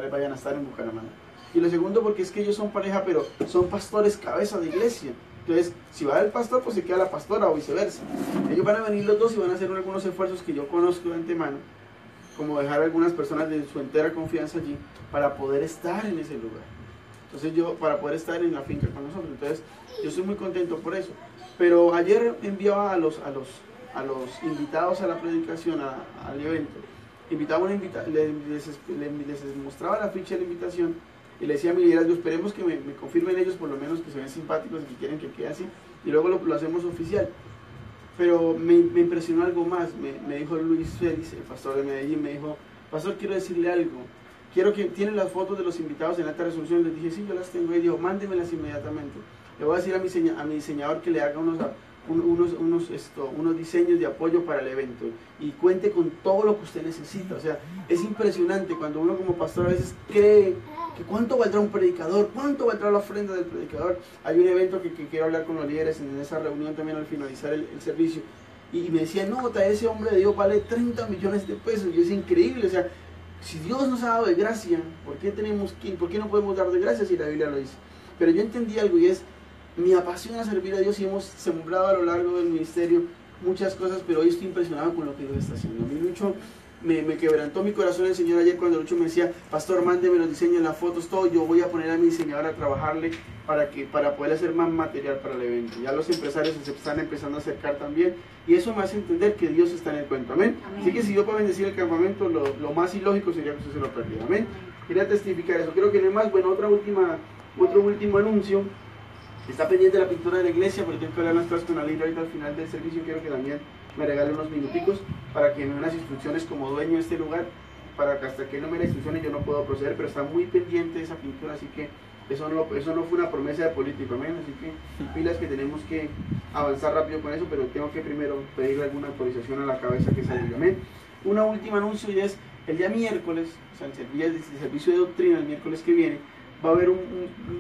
cuales vayan a estar en Bucaramanga. Y lo segundo, porque es que ellos son pareja, pero son pastores cabeza de iglesia. Entonces, si va el pastor, pues se queda la pastora o viceversa. Ellos van a venir los dos y van a hacer algunos esfuerzos que yo conozco de antemano, como dejar a algunas personas de su entera confianza allí para poder estar en ese lugar. Entonces para poder estar en la finca con nosotros. Entonces, yo estoy muy contento por eso. Pero ayer enviaba a los invitados a la predicación, al evento, les mostraba la ficha de la invitación y le decía a mi liderazgo, esperemos que me confirmen ellos por lo menos que se ven simpáticos y que quieren que quede así, y luego lo hacemos oficial. Pero me impresionó algo más. Me dijo Luis Félix, el pastor de Medellín, me dijo, pastor, quiero decirle algo, quiero que tienen las fotos de los invitados en alta resolución. Les dije, sí, yo las tengo. Y dijo, mándemelas inmediatamente. Le voy a decir a mi diseñador que le haga unos diseños de apoyo para el evento y cuente con todo lo que usted necesita. O sea, es impresionante cuando uno como pastor a veces cree que cuánto valdrá un predicador, cuánto valdrá la ofrenda del predicador. Hay un evento que quiero hablar con los líderes en esa reunión también al finalizar el servicio, y me decían, no, ese hombre de Dios vale 30 millones de pesos. Y yo decía, increíble, o sea, si Dios nos ha dado de gracia, ¿por qué no podemos dar de gracia si la Biblia lo dice? Pero yo entendí algo, y es, me apasiona servir a Dios, y hemos sembrado a lo largo del ministerio muchas cosas, pero hoy estoy impresionado con lo que Dios está haciendo. A mí Lucho me quebrantó mi corazón el Señor ayer cuando Lucho me decía, pastor, mándeme los diseños, las fotos, todo. Yo voy a poner a mi diseñador a trabajarle para poder hacer más material para el evento. Ya los empresarios se están empezando a acercar también, y eso me hace entender que Dios está en el cuento. Amén. Así que si yo puedo bendecir el campamento, lo más ilógico sería que usted se lo perdiera. Amén. Quería testificar eso. Creo que no hay más. Bueno, otro último anuncio. Está pendiente la pintura de la iglesia, porque tengo que hablar las cosas con Alira ahorita al final del servicio. Quiero que también me regale unos minuticos para que me den las instrucciones como dueño de este lugar, para que hasta que él no me dé las instrucciones yo no puedo proceder, pero está muy pendiente de esa pintura, así que eso no fue una promesa de político, amén. Así que pilas, que tenemos que avanzar rápido con eso, pero tengo que primero pedirle alguna autorización a la cabeza que salga, amén. Un último anuncio, y es el día miércoles, o sea, el servicio de doctrina el miércoles que viene, va a haber un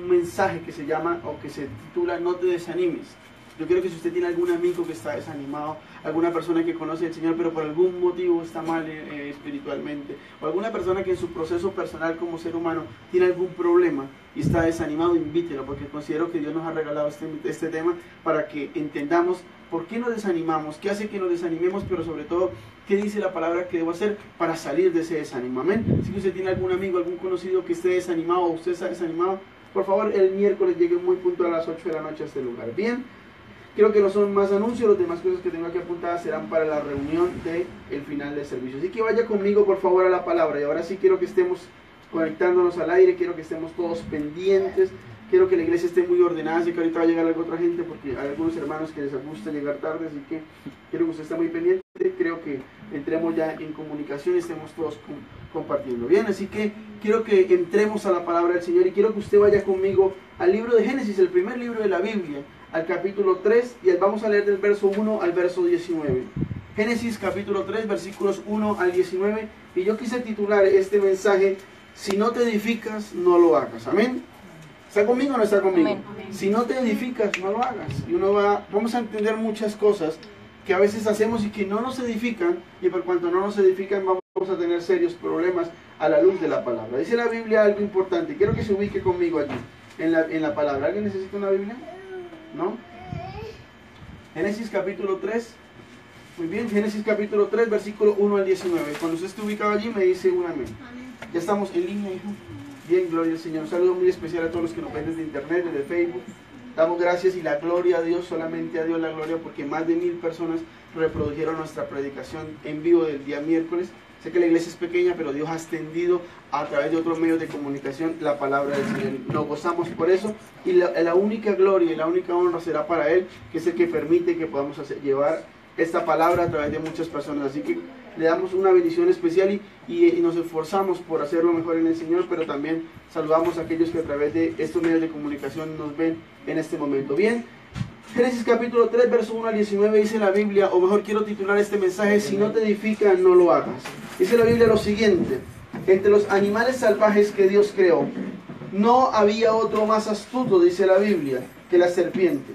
mensaje que se llama, o que se titula, no te desanimes. Yo creo que si usted tiene algún amigo que está desanimado, alguna persona que conoce al Señor pero por algún motivo está mal espiritualmente, o alguna persona que en su proceso personal como ser humano tiene algún problema y está desanimado, invítelo, porque considero que Dios nos ha regalado este tema para que entendamos por qué nos desanimamos, qué hace que nos desanimemos, pero sobre todo, qué dice la palabra que debo hacer para salir de ese desánimo. Amén. Si usted tiene algún amigo, algún conocido que esté desanimado, o usted está desanimado, por favor, el miércoles llegue muy puntual a las 8 de la noche a este lugar. Bien, creo que no son más anuncios. Las demás cosas que tengo aquí apuntadas serán para la reunión del final del servicio. Así que vaya conmigo, por favor, a la palabra. Y ahora sí quiero que estemos conectándonos al aire, quiero que estemos todos pendientes. Quiero que la iglesia esté muy ordenada. Sé que ahorita va a llegar otra gente, porque hay algunos hermanos que les gusta llegar tarde, así que quiero que usted esté muy pendiente. Creo que entremos ya en comunicación y estemos todos compartiendo. Bien, así que quiero que entremos a la palabra del Señor, y quiero que usted vaya conmigo al libro de Génesis, el primer libro de la Biblia, al capítulo 3, y vamos a leer del verso 1 al verso 19. Génesis capítulo 3, versículos 1 al 19, y yo quise titular este mensaje, si no te edificas, no lo hagas. Amén. ¿Está conmigo o no está conmigo? Amén. Si no te edificas, no lo hagas. Y vamos a entender muchas cosas que a veces hacemos y que no nos edifican, y por cuanto no nos edifican vamos a tener serios problemas a la luz de la palabra. Dice la Biblia algo importante. Quiero que se ubique conmigo allí, en la palabra. ¿Alguien necesita una Biblia? ¿No? Génesis capítulo 3. Muy bien, Génesis capítulo 3, versículo 1 al 19. Cuando usted esté ubicado allí me dice un amén. Ya estamos en línea, hijo. Bien, gloria al Señor. Un saludo muy especial a todos los que nos ven desde internet, desde Facebook. Damos gracias y la gloria a Dios, solamente a Dios la gloria, porque más de 1000 personas reprodujeron nuestra predicación en vivo del día miércoles. Sé que la iglesia es pequeña, pero Dios ha extendido a través de otros medios de comunicación la palabra del Señor. Nos gozamos por eso, y la única gloria y la única honra será para Él, que es el que permite que podamos llevar esta palabra a través de muchas personas. Así que le damos una bendición especial y nos esforzamos por hacerlo mejor en el Señor, pero también saludamos a aquellos que a través de estos medios de comunicación nos ven en este momento. Bien, Génesis capítulo 3, verso 1 al 19 dice la Biblia, o mejor quiero titular este mensaje, si no te edifican, no lo hagas. Dice la Biblia lo siguiente: entre los animales salvajes que Dios creó, no había otro más astuto, dice la Biblia, que la serpiente.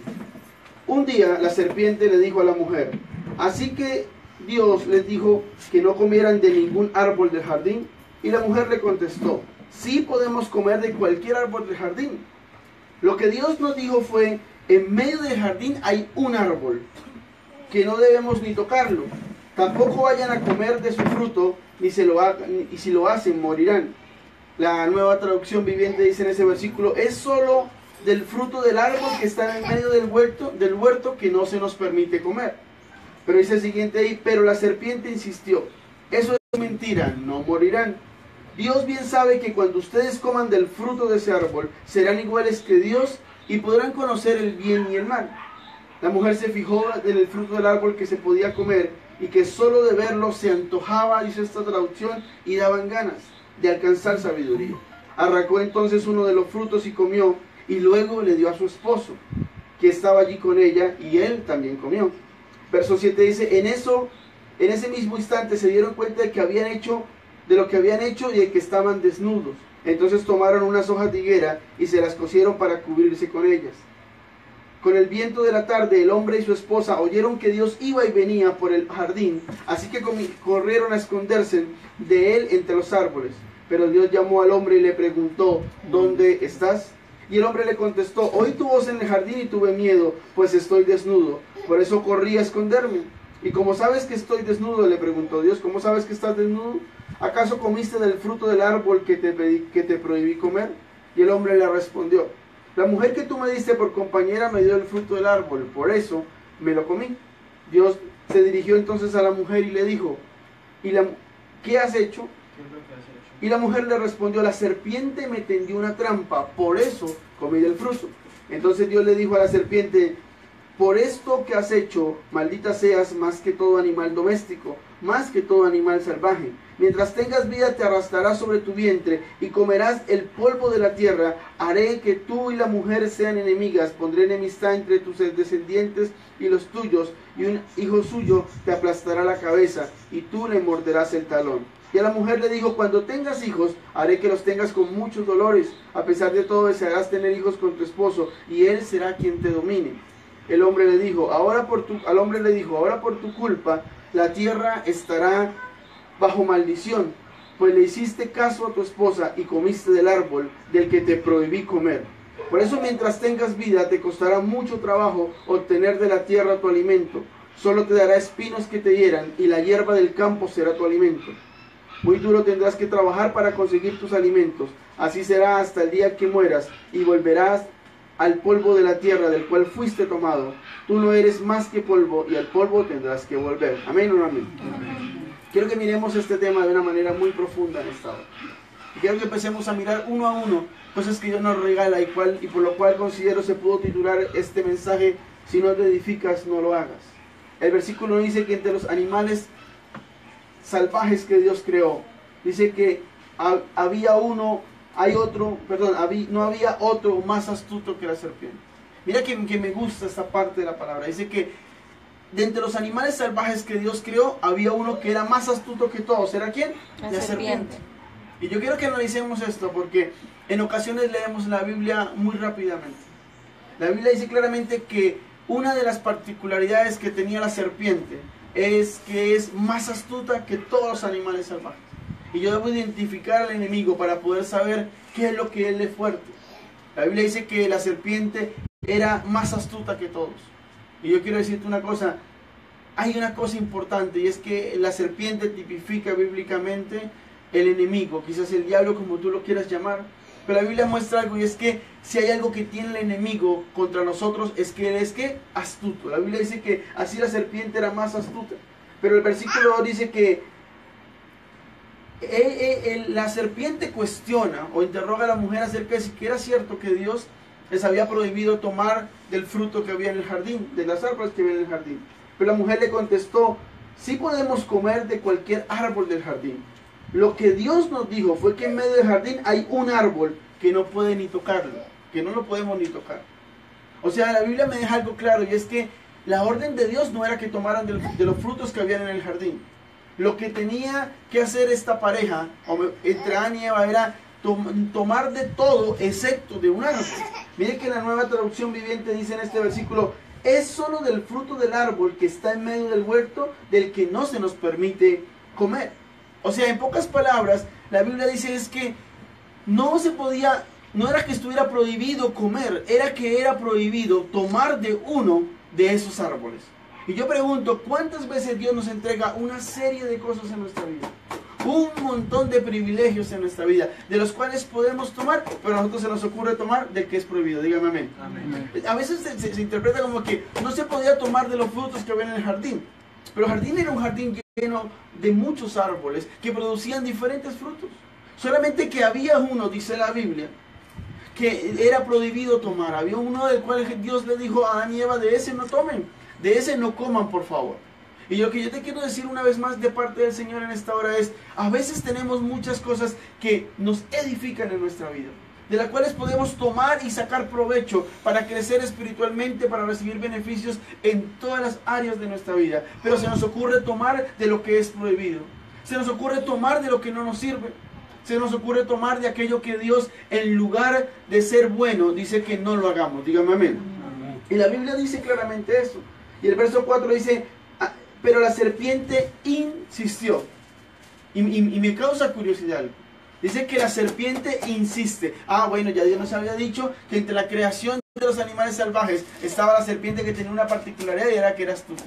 Un día la serpiente le dijo a la mujer, así que Dios les dijo que no comieran de ningún árbol del jardín. Y la mujer le contestó, sí podemos comer de cualquier árbol del jardín. Lo que Dios nos dijo fue, en medio del jardín hay un árbol, que no debemos ni tocarlo. Tampoco vayan a comer de su fruto, ni se lo hagan, y si lo hacen, morirán. La Nueva Traducción Viviente dice en ese versículo, es solo del fruto del árbol que está en medio del huerto que no se nos permite comer. Pero dice el siguiente ahí, pero la serpiente insistió, eso es mentira, no morirán. Dios bien sabe que cuando ustedes coman del fruto de ese árbol, serán iguales que Dios y podrán conocer el bien y el mal. La mujer se fijó en el fruto del árbol que se podía comer y que solo de verlo se antojaba, dice esta traducción, y daban ganas de alcanzar sabiduría. Arrancó entonces uno de los frutos y comió, y luego le dio a su esposo, que estaba allí con ella, y él también comió. Verso 7 dice, en ese mismo instante se dieron cuenta de lo que habían hecho y de que estaban desnudos. Entonces tomaron unas hojas de higuera y se las cosieron para cubrirse con ellas. Con el viento de la tarde, el hombre y su esposa oyeron que Dios iba y venía por el jardín, así que corrieron a esconderse de él entre los árboles. Pero Dios llamó al hombre y le preguntó, ¿dónde estás? Y el hombre le contestó, oí tu voz en el jardín y tuve miedo, pues estoy desnudo, por eso corrí a esconderme. ¿Y cómo sabes que estoy desnudo?, le preguntó Dios. ¿Cómo sabes que estás desnudo? ¿Acaso comiste del fruto del árbol que te prohibí comer? Y el hombre le respondió, la mujer que tú me diste por compañera me dio el fruto del árbol, por eso me lo comí. Dios se dirigió entonces a la mujer y le dijo, ¿qué has hecho? Y la mujer le respondió, la serpiente me tendió una trampa, por eso comí del fruto. Entonces Dios le dijo a la serpiente, por esto que has hecho, maldita seas más que todo animal doméstico, más que todo animal salvaje. Mientras tengas vida te arrastrarás sobre tu vientre y comerás el polvo de la tierra. Haré que tú y la mujer sean enemigas, pondré enemistad entre tus descendientes y los tuyos, y un hijo suyo te aplastará la cabeza, y tú le morderás el talón. Y a la mujer le dijo, cuando tengas hijos, haré que los tengas con muchos dolores. A pesar de todo, desearás tener hijos con tu esposo, y él será quien te domine. El hombre le dijo, ahora por tu culpa, la tierra estará bajo maldición, pues le hiciste caso a tu esposa y comiste del árbol del que te prohibí comer. Por eso mientras tengas vida te costará mucho trabajo obtener de la tierra tu alimento. Solo te dará espinos que te hieran y la hierba del campo será tu alimento. Muy duro tendrás que trabajar para conseguir tus alimentos. Así será hasta el día que mueras y volverás al polvo de la tierra del cual fuiste tomado. Tú no eres más que polvo y al polvo tendrás que volver. Amén o no amén. Quiero que miremos este tema de una manera muy profunda en esta hora. Quiero que empecemos a mirar uno a uno cosas que Dios nos regala y por lo cual considero se pudo titular este mensaje, si no te edificas, no lo hagas. El versículo dice que entre los animales salvajes que Dios creó, dice que no había otro más astuto que la serpiente. Mira que me gusta esta parte de la palabra. Dice que de entre los animales salvajes que Dios creó, había uno que era más astuto que todos. ¿Era quién? La serpiente. Y yo quiero que analicemos esto porque en ocasiones leemos la Biblia muy rápidamente. La Biblia dice claramente que una de las particularidades que tenía la serpiente es que es más astuta que todos los animales salvajes. Y yo debo identificar al enemigo para poder saber qué es lo que él es fuerte. La Biblia dice que la serpiente era más astuta que todos. Y yo quiero decirte una cosa, hay una cosa importante y es que la serpiente tipifica bíblicamente el enemigo, quizás el diablo como tú lo quieras llamar. Pero la Biblia muestra algo y es que si hay algo que tiene el enemigo contra nosotros es que él es ¿qué? Astuto. La Biblia dice que así la serpiente era más astuta. Pero el versículo dice que la serpiente cuestiona o interroga a la mujer acerca de si era cierto que Dios les había prohibido tomar del fruto que había en el jardín, de las árboles que había en el jardín. Pero la mujer le contestó, sí podemos comer de cualquier árbol del jardín. Lo que Dios nos dijo fue que en medio del jardín hay un árbol que no puede ni tocarlo, que no lo podemos ni tocar. O sea, la Biblia me deja algo claro y es que la orden de Dios no era que tomaran de los frutos que habían en el jardín. Lo que tenía que hacer esta pareja, entre Adán y Eva, era tomar de todo excepto de un árbol. Mire que la Nueva Traducción Viviente dice en este versículo, es solo del fruto del árbol que está en medio del huerto del que no se nos permite comer. O sea, en pocas palabras, la Biblia dice es que no se podía, no era que estuviera prohibido comer, era que era prohibido tomar de uno de esos árboles. Y yo pregunto, ¿cuántas veces Dios nos entrega una serie de cosas en nuestra vida? Un montón de privilegios en nuestra vida, de los cuales podemos tomar, pero a nosotros se nos ocurre tomar del que es prohibido. Dígame amén. Amén. A veces se interpreta como que no se podía tomar de los frutos que había en el jardín. Pero el jardín era un jardín lleno de muchos árboles que producían diferentes frutos. Solamente que había uno, dice la Biblia, que era prohibido tomar. Había uno del cual Dios le dijo a Adán y Eva, de ese no tomen, de ese no coman, por favor. Y lo que yo te quiero decir una vez más de parte del Señor en esta hora es, a veces tenemos muchas cosas que nos edifican en nuestra vida, de las cuales podemos tomar y sacar provecho para crecer espiritualmente, para recibir beneficios en todas las áreas de nuestra vida. Pero se nos ocurre tomar de lo que es prohibido. Se nos ocurre tomar de lo que no nos sirve. Se nos ocurre tomar de aquello que Dios, en lugar de ser bueno, dice que no lo hagamos. Dígame amén. Amén. Y la Biblia dice claramente eso. Y el verso 4 dice, pero la serpiente insistió. Y me causa curiosidad. Dice que la serpiente insiste. Bueno, ya Dios nos había dicho que entre la creación de los animales salvajes estaba la serpiente que tenía una particularidad y era que era astuta.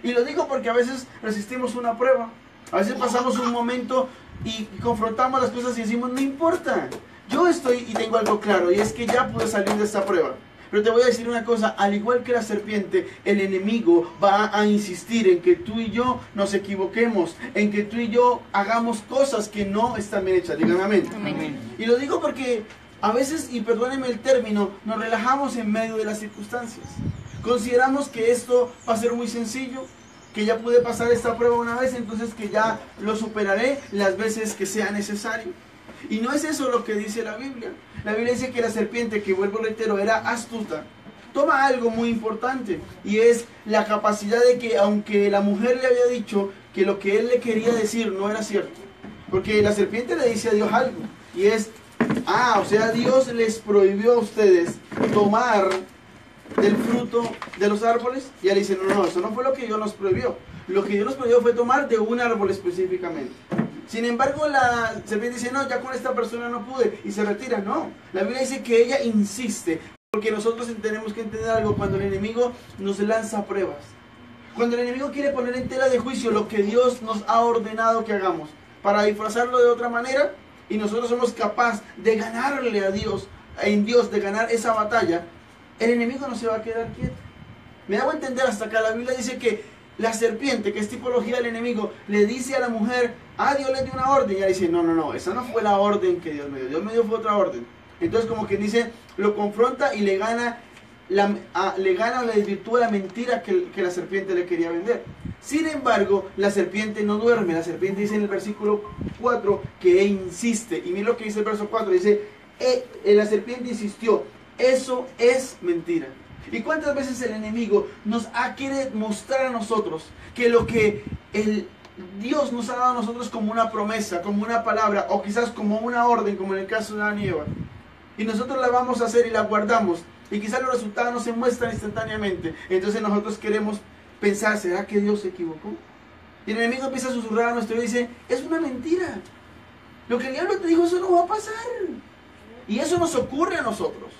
Y lo digo porque a veces resistimos una prueba. A veces pasamos un momento y confrontamos las cosas y decimos, no importa. Yo estoy y tengo algo claro, y es que ya pude salir de esta prueba. Pero te voy a decir una cosa, al igual que la serpiente, el enemigo va a insistir en que tú y yo nos equivoquemos, en que tú y yo hagamos cosas que no están bien hechas. Díganme amén. Amén. Y lo digo porque a veces, y perdónenme el término, nos relajamos en medio de las circunstancias. Consideramos que esto va a ser muy sencillo, que ya pude pasar esta prueba una vez, entonces que ya lo superaré las veces que sea necesario. Y no es eso lo que dice la Biblia. La Biblia dice que la serpiente, que vuelvo reitero, era astuta, toma algo muy importante, y es la capacidad de que, aunque la mujer le había dicho que lo que él le quería decir no era cierto, porque la serpiente le dice a Dios algo, y es, o sea, Dios les prohibió a ustedes tomar del fruto de los árboles. Y él dice, no, eso no fue lo que Dios nos prohibió. Lo que Dios nos prohibió fue tomar de un árbol específicamente. Sin embargo, la serpiente dice, no, ya con esta persona no pude, y se retira. No, la Biblia dice que ella insiste, porque nosotros tenemos que entender algo. Cuando el enemigo nos lanza pruebas, cuando el enemigo quiere poner en tela de juicio lo que Dios nos ha ordenado que hagamos, para disfrazarlo de otra manera, y nosotros somos capaces de ganarle a Dios, en Dios, de ganar esa batalla, el enemigo no se va a quedar quieto. Me hago entender hasta acá. La Biblia dice que la serpiente, que es tipología del enemigo, le dice a la mujer, Dios le dio una orden, y ella dice, no, esa no fue la orden que Dios me dio, Dios me dio fue otra orden. Entonces, como quien dice, lo confronta y le gana o le desvirtúa la mentira que la serpiente le quería vender. Sin embargo, la serpiente no duerme. La serpiente dice en el versículo 4 que insiste, y mira lo que dice el verso 4, dice, la serpiente insistió, eso es mentira. ¿Y cuántas veces el enemigo nos quiere mostrar a nosotros que lo que Dios nos ha dado a nosotros como una promesa, como una palabra, o quizás como una orden, como en el caso de Adán y Eva, y nosotros la vamos a hacer y la guardamos, y quizás los resultados no se muestran instantáneamente? Entonces nosotros queremos pensar, ¿será que Dios se equivocó? Y el enemigo empieza a susurrar a nuestro oído y dice, es una mentira, lo que el diablo te dijo, eso no va a pasar. Y eso nos ocurre a nosotros,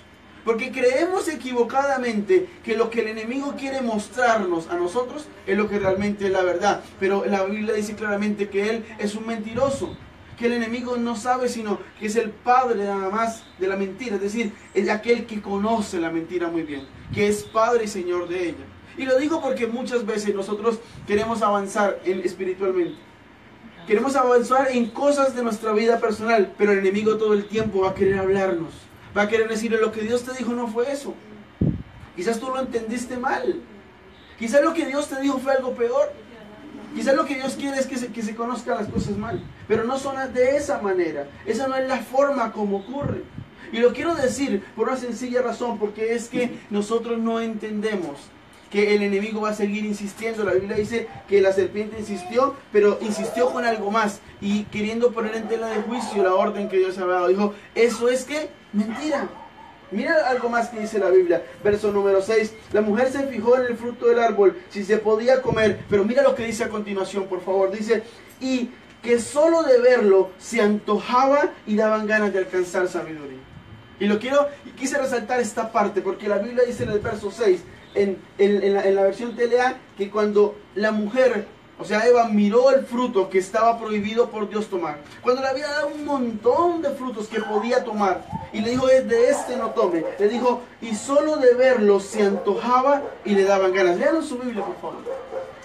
porque creemos equivocadamente que lo que el enemigo quiere mostrarnos a nosotros es lo que realmente es la verdad. Pero la Biblia dice claramente que él es un mentiroso, que el enemigo no sabe sino que es el padre nada más de la mentira, es decir, es aquel que conoce la mentira muy bien, que es padre y señor de ella. Y lo digo porque muchas veces nosotros queremos avanzar espiritualmente. Queremos avanzar en cosas de nuestra vida personal, pero el enemigo todo el tiempo va a querer hablarnos. Va a querer decirle, lo que Dios te dijo no fue eso. Quizás tú lo entendiste mal. Quizás lo que Dios te dijo fue algo peor. Quizás lo que Dios quiere es que se conozcan las cosas mal. Pero no son de esa manera. Esa no es la forma como ocurre. Y lo quiero decir por una sencilla razón, porque es que nosotros no entendemos que el enemigo va a seguir insistiendo. La Biblia dice que la serpiente insistió, pero insistió con algo más, y queriendo poner en tela de juicio la orden que Dios había dado. Dijo, eso es que mentira. Mira algo más que dice la Biblia, verso número 6. La mujer se fijó en el fruto del árbol, si se podía comer, pero mira lo que dice a continuación, por favor. Dice, y que solo de verlo se antojaba y daban ganas de alcanzar sabiduría. Y quise resaltar esta parte porque la Biblia dice en el verso 6, en la versión TLA, que cuando la mujer, o sea, Eva, miró el fruto que estaba prohibido por Dios tomar, cuando le había dado un montón de frutos que podía tomar, y le dijo, de este no tome, le dijo, y solo de verlo se antojaba y le daban ganas. Lean en su Biblia, por favor.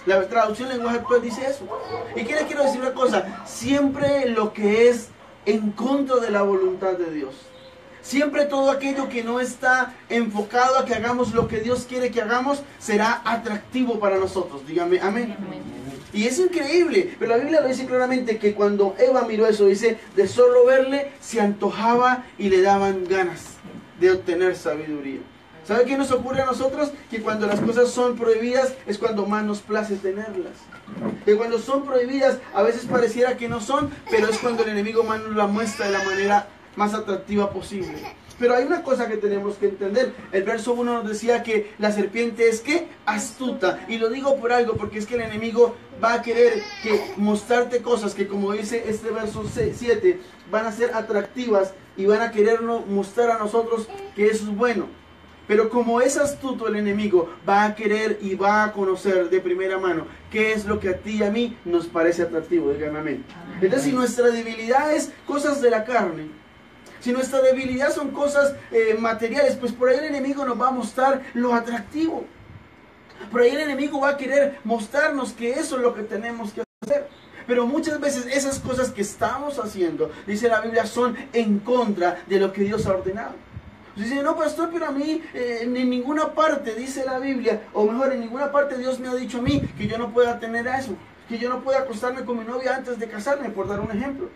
La traducción lenguaje actual dice eso. ¿Y qué les quiero decir una cosa? Siempre lo que es en contra de la voluntad de Dios, siempre todo aquello que no está enfocado a que hagamos lo que Dios quiere que hagamos, será atractivo para nosotros. Dígame amén. Y es increíble, pero la Biblia lo dice claramente, que cuando Eva miró eso, dice, de solo verle se antojaba y le daban ganas de obtener sabiduría. ¿Sabe qué nos ocurre a nosotros? Que cuando las cosas son prohibidas es cuando más nos place tenerlas. Que cuando son prohibidas a veces pareciera que no son, pero es cuando el enemigo más nos la muestra de la manera más atractiva posible. Pero hay una cosa que tenemos que entender. El verso 1 nos decía que la serpiente es ¿qué? Astuta. Y lo digo por algo, porque es que el enemigo va a querer mostrarte cosas que, como dice este verso 7, van a ser atractivas y van a querernos mostrar a nosotros que eso es bueno. Pero como es astuto el enemigo, va a querer y va a conocer de primera mano qué es lo que a ti y a mí nos parece atractivo. Dígame amén. Entonces, si nuestra debilidad es cosas de la carne, si nuestra debilidad son cosas materiales, pues por ahí el enemigo nos va a mostrar lo atractivo. Por ahí el enemigo va a querer mostrarnos que eso es lo que tenemos que hacer. Pero muchas veces esas cosas que estamos haciendo, dice la Biblia, son en contra de lo que Dios ha ordenado. Dice, no, pastor, pero a mí en ninguna parte dice la Biblia, o mejor, en ninguna parte Dios me ha dicho a mí que yo no pueda tener eso, que yo no pueda acostarme con mi novia antes de casarme, por dar un ejemplo.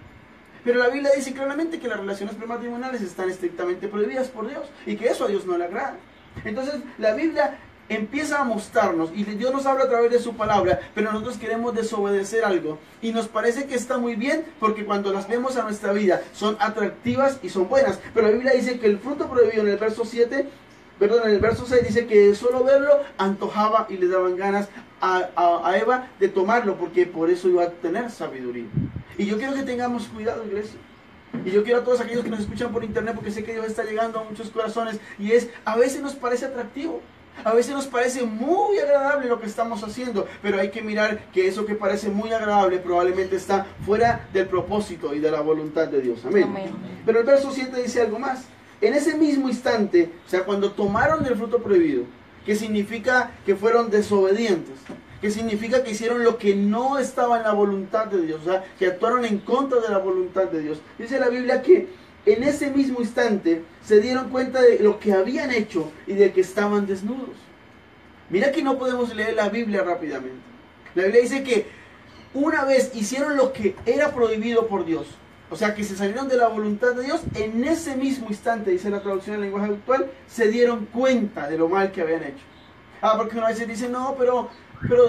Pero la Biblia dice claramente que las relaciones prematrimoniales están estrictamente prohibidas por Dios y que eso a Dios no le agrada. Entonces la Biblia empieza a mostrarnos y Dios nos habla a través de su palabra, pero nosotros queremos desobedecer algo y nos parece que está muy bien porque cuando las vemos a nuestra vida son atractivas y son buenas. Pero la Biblia dice que el fruto prohibido en el verso 7, perdón, en el verso 6 dice que solo verlo antojaba y le daban ganas a Eva de tomarlo, porque por eso iba a tener sabiduría. Y yo quiero que tengamos cuidado, iglesia. Y yo quiero a todos aquellos que nos escuchan por internet, porque sé que Dios está llegando a muchos corazones, y a veces nos parece atractivo, a veces nos parece muy agradable lo que estamos haciendo, pero hay que mirar que eso que parece muy agradable probablemente está fuera del propósito y de la voluntad de Dios. Amén. Amén. Pero el verso 7 dice algo más. En ese mismo instante, o sea, cuando tomaron del fruto prohibido, que significa que fueron desobedientes, que significa que hicieron lo que no estaba en la voluntad de Dios, o sea, que actuaron en contra de la voluntad de Dios. Dice la Biblia que en ese mismo instante se dieron cuenta de lo que habían hecho y de que estaban desnudos. Mira que no podemos leer la Biblia rápidamente. La Biblia dice que una vez hicieron lo que era prohibido por Dios, o sea, que se salieron de la voluntad de Dios, en ese mismo instante, dice la traducción en lenguaje actual, se dieron cuenta de lo mal que habían hecho. Porque una vez dice, no, pero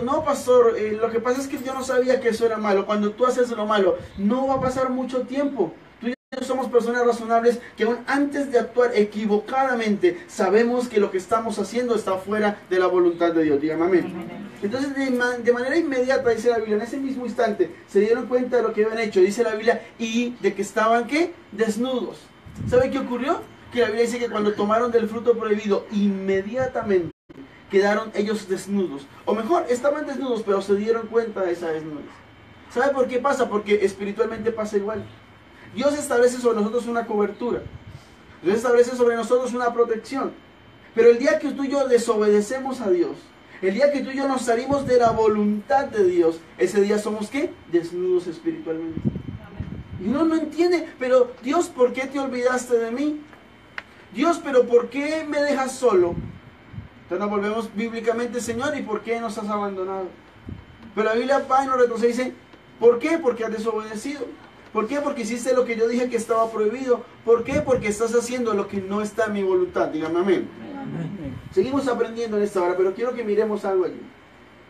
no, pastor, lo que pasa es que yo no sabía que eso era malo. Cuando tú haces lo malo, no va a pasar mucho tiempo. Tú y yo somos personas razonables que aún antes de actuar equivocadamente, sabemos que lo que estamos haciendo está fuera de la voluntad de Dios. Dígame amén. Entonces, de manera inmediata, dice la Biblia, en ese mismo instante, se dieron cuenta de lo que habían hecho, dice la Biblia, y de que estaban, ¿qué? Desnudos. ¿Sabe qué ocurrió? Que la Biblia dice que cuando tomaron del fruto prohibido, inmediatamente quedaron ellos desnudos. O mejor, estaban desnudos, pero se dieron cuenta de esa desnudez. ¿Sabe por qué pasa? Porque espiritualmente pasa igual. Dios establece sobre nosotros una cobertura. Dios establece sobre nosotros una protección. Pero el día que tú y yo desobedecemos a Dios, el día que tú y yo nos salimos de la voluntad de Dios, ese día somos ¿qué? Desnudos espiritualmente. Y uno no entiende, pero Dios, ¿por qué te olvidaste de mí? Dios, pero ¿por qué me dejas solo? Entonces nos volvemos bíblicamente, Señor, ¿y por qué nos has abandonado? Pero la Biblia va y nos retrocede y dice, ¿por qué? Porque has desobedecido. ¿Por qué? Porque hiciste lo que yo dije que estaba prohibido. ¿Por qué? Porque estás haciendo lo que no está en mi voluntad. Dígame amén. Amén. Seguimos aprendiendo en esta hora, pero quiero que miremos algo allí.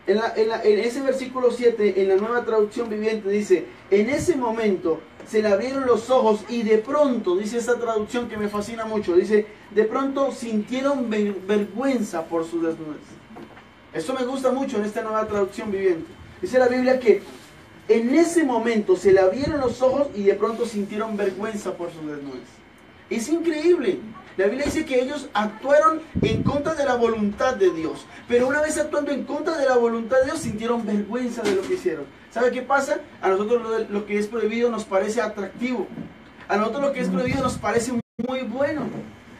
En ese versículo 7, en la Nueva Traducción Viviente, dice, en ese momento se le abrieron los ojos y de pronto, dice esta traducción que me fascina mucho, dice, de pronto sintieron vergüenza por su desnudez. Esto me gusta mucho en esta Nueva Traducción Viviente. Dice la Biblia que En ese momento se le abrieron los ojos y de pronto sintieron vergüenza por su desnudez. Es increíble. La Biblia dice que ellos actuaron en contra de la voluntad de Dios. Pero una vez actuando en contra de la voluntad de Dios, sintieron vergüenza de lo que hicieron. ¿Sabe qué pasa? A nosotros lo que es prohibido nos parece atractivo. A nosotros lo que es prohibido nos parece muy bueno.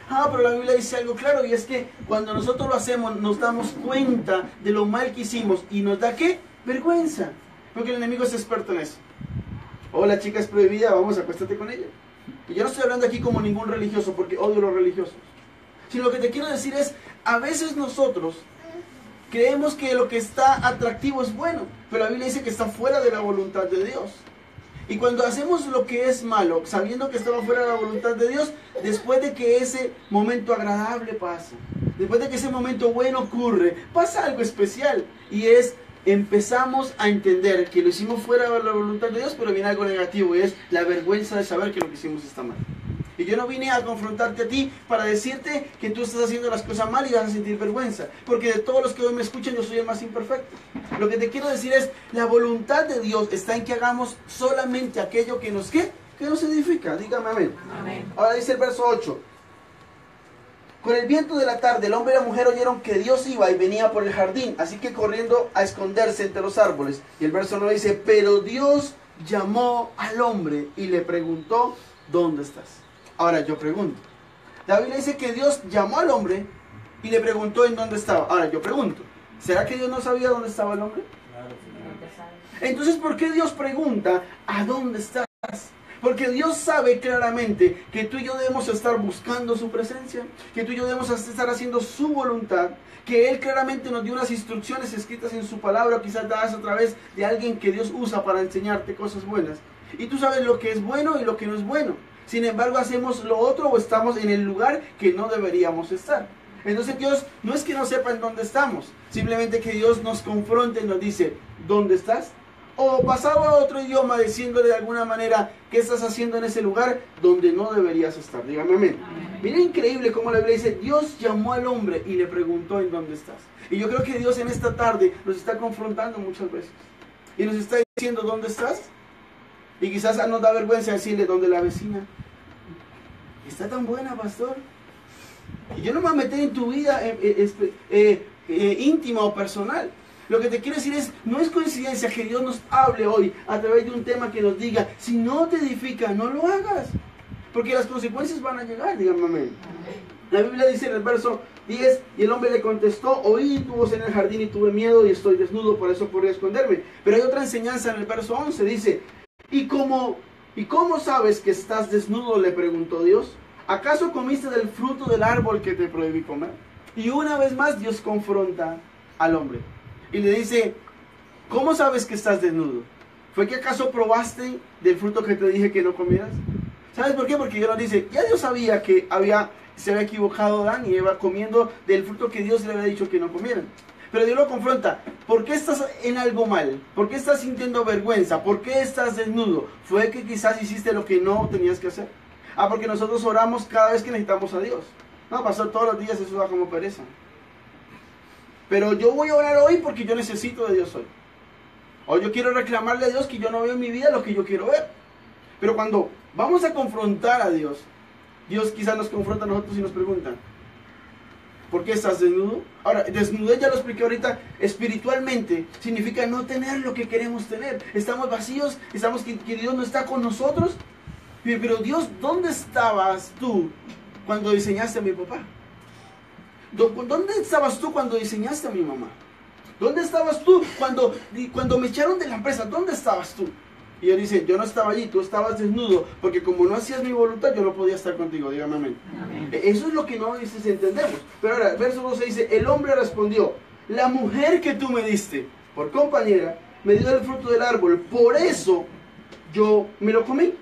Pero la Biblia dice algo claro, y es que cuando nosotros lo hacemos nos damos cuenta de lo mal que hicimos y nos da ¿qué? Vergüenza. Porque el enemigo es experto en eso. La chica es prohibida, vamos, acuéstate con ella. Y yo no estoy hablando aquí como ningún religioso, porque odio a los religiosos. Sino lo que te quiero decir es, a veces nosotros creemos que lo que está atractivo es bueno, pero la Biblia dice que está fuera de la voluntad de Dios. Y cuando hacemos lo que es malo, sabiendo que estaba fuera de la voluntad de Dios, después de que ese momento agradable pasa, después de que ese momento bueno ocurre, pasa algo especial. Y es, empezamos a entender que lo hicimos fuera de la voluntad de Dios, pero viene algo negativo, y es la vergüenza de saber que lo que hicimos está mal. Y yo no vine a confrontarte a ti para decirte que tú estás haciendo las cosas mal y vas a sentir vergüenza. Porque de todos los que hoy me escuchan, yo soy el más imperfecto. Lo que te quiero decir es, la voluntad de Dios está en que hagamos solamente aquello que nos, ¿qué? Que nos edifica. Dígame amén. Amén. Ahora dice el verso 8. Con el viento de la tarde, el hombre y la mujer oyeron que Dios iba y venía por el jardín. Así que corriendo a esconderse entre los árboles. Y el verso 9 dice, pero Dios llamó al hombre y le preguntó, ¿dónde estás? Ahora yo pregunto, la Biblia dice que Dios llamó al hombre y le preguntó en dónde estaba. Ahora yo pregunto, ¿será que Dios no sabía dónde estaba el hombre? Entonces, ¿por qué Dios pregunta a dónde estás? Porque Dios sabe claramente que tú y yo debemos estar buscando su presencia, que tú y yo debemos estar haciendo su voluntad, que Él claramente nos dio unas instrucciones escritas en su palabra, o quizás dadas a través de alguien que Dios usa para enseñarte cosas buenas. Y tú sabes lo que es bueno y lo que no es bueno. Sin embargo, hacemos lo otro o estamos en el lugar que no deberíamos estar. Entonces Dios no es que no sepa en dónde estamos, simplemente que Dios nos confronta y nos dice, ¿dónde estás? O pasaba a otro idioma diciéndole de alguna manera, ¿qué estás haciendo en ese lugar donde no deberías estar? Dígame amén. Mira, increíble cómo la Biblia dice, Dios llamó al hombre y le preguntó en dónde estás. Y yo creo que Dios en esta tarde nos está confrontando muchas veces. Y nos está diciendo, ¿dónde estás? Y quizás nos da vergüenza decirle, ¿dónde la vecina? Está tan buena, pastor. Y yo no me voy a meter en tu vida íntima o personal. Lo que te quiero decir es, no es coincidencia que Dios nos hable hoy a través de un tema que nos diga, si no te edifica, no lo hagas. Porque las consecuencias van a llegar, díganme amén. La Biblia dice en el verso 10, y el hombre le contestó, oí tu voz en el jardín y tuve miedo y estoy desnudo, por eso podría esconderme. Pero hay otra enseñanza en el verso 11, dice, ¿Y cómo sabes que estás desnudo?, le preguntó Dios. ¿Acaso comiste del fruto del árbol que te prohibí comer? Y una vez más Dios confronta al hombre y le dice, ¿cómo sabes que estás desnudo? ¿Fue que acaso probaste del fruto que te dije que no comieras? ¿Sabes por qué? Porque Dios nos dice, ya Dios sabía que se había equivocado Adán y Eva comiendo del fruto que Dios le había dicho que no comieran. Pero Dios lo confronta, ¿por qué estás en algo mal? ¿Por qué estás sintiendo vergüenza? ¿Por qué estás desnudo? ¿Fue que quizás hiciste lo que no tenías que hacer? Porque nosotros oramos cada vez que necesitamos a Dios. No, pastor, todos los días eso da como pereza. Pero yo voy a orar hoy porque yo necesito de Dios hoy. O yo quiero reclamarle a Dios que yo no veo en mi vida lo que yo quiero ver. Pero cuando vamos a confrontar a Dios, Dios quizás nos confronta a nosotros y nos pregunta, ¿por qué estás desnudo? Ahora, desnudez, ya lo expliqué ahorita, espiritualmente significa no tener lo que queremos tener. Estamos vacíos, estamos que Dios no está con nosotros. Pero Dios, ¿dónde estabas tú cuando diseñaste a mi papá? ¿Dónde estabas tú cuando diseñaste a mi mamá? ¿Dónde estabas tú cuando me echaron de la empresa? ¿Dónde estabas tú? Y él dice, yo no estaba allí, tú estabas desnudo, porque como no hacías mi voluntad, yo no podía estar contigo. Dígame amén. Amén. Eso es lo que no a veces entendemos. Pero ahora, el verso 12 dice, el hombre respondió, la mujer que tú me diste por compañera, me dio el fruto del árbol, por eso yo me lo comí.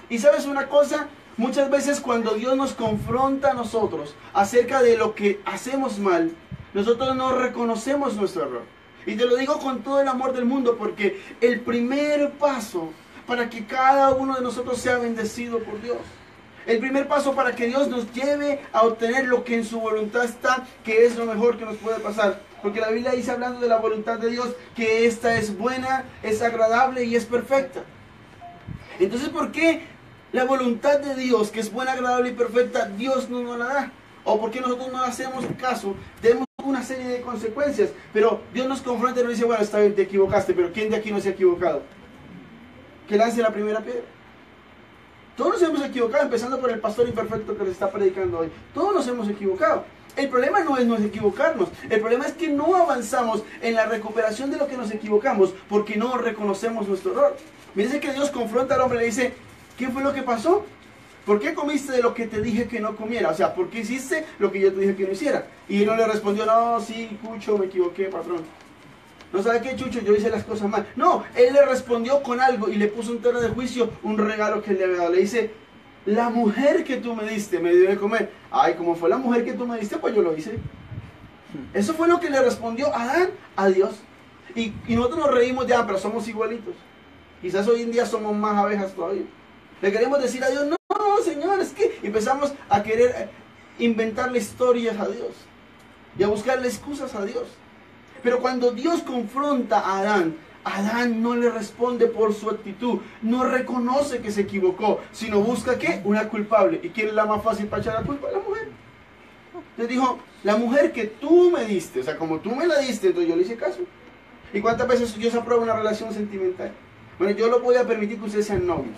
Y sabes una cosa, muchas veces cuando Dios nos confronta a nosotros acerca de lo que hacemos mal, nosotros no reconocemos nuestro error. Y te lo digo con todo el amor del mundo, porque el primer paso para que cada uno de nosotros sea bendecido por Dios, El primer paso para que Dios nos lleve a obtener lo que en su voluntad está, que es lo mejor que nos puede pasar. Porque la Biblia dice, hablando de la voluntad de Dios, que esta es buena, es agradable y es perfecta. Entonces, ¿por qué la voluntad de Dios, que es buena, agradable y perfecta, Dios no nos la da? ¿O por qué nosotros no le hacemos caso? Tenemos una serie de consecuencias, pero Dios nos confronta y nos dice, bueno, está bien, te equivocaste, pero ¿quién de aquí no se ha equivocado? Que lance la primera piedra. Todos nos hemos equivocado, empezando por el pastor imperfecto que les está predicando hoy. Todos nos hemos equivocado. El problema no es equivocarnos, el problema es que no avanzamos en la recuperación de lo que nos equivocamos, porque no reconocemos nuestro error. Miren que Dios confronta al hombre y le dice, ¿qué fue lo que pasó? ¿Por qué comiste de lo que te dije que no comiera? O sea, ¿por qué hiciste lo que yo te dije que no hiciera? Y él no le respondió, no, sí, Cucho, me equivoqué, patrón. ¿No sabe qué, Chucho? Yo hice las cosas mal. No, él le respondió con algo y le puso un terreno de juicio, un regalo que él le había dado. Le dice, la mujer que tú me diste me dio de comer. Ay, como fue la mujer que tú me diste, pues yo lo hice. Eso fue lo que le respondió Adán a Dios. Y nosotros nos reímos ya, pero somos igualitos. Quizás hoy en día somos más abejas todavía. Le queremos decir a Dios, no, Señor, es que empezamos a querer inventarle historias a Dios y a buscarle excusas a Dios. Pero cuando Dios confronta a Adán, Adán no le responde por su actitud, no reconoce que se equivocó, sino busca ¿qué? Una culpable. ¿Y quién es la más fácil para echar la culpa? La mujer. Entonces dijo, la mujer que tú me diste, o sea, como tú me la diste, entonces yo le hice caso. ¿Y cuántas veces Dios aprueba una relación sentimental? Bueno, yo lo voy a permitir que ustedes sean novios.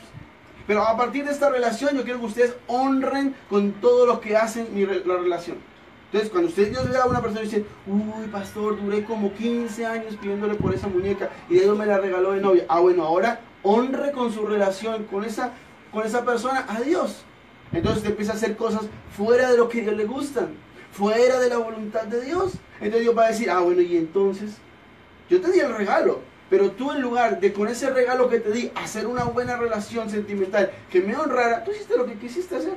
Pero a partir de esta relación yo quiero que ustedes honren con todo lo que hacen la relación. Entonces cuando Dios ve a una persona y dice, uy, pastor, duré como 15 años pidiéndole por esa muñeca y Dios me la regaló de novia. Ah, bueno, ahora honre con su relación con esa persona a Dios. Entonces empieza a hacer cosas fuera de lo que a Dios le gustan, fuera de la voluntad de Dios. Entonces Dios va a decir, ah, bueno, y entonces yo te di el regalo, pero tú en lugar de con ese regalo que te di hacer una buena relación sentimental que me honrara, tú hiciste lo que quisiste hacer.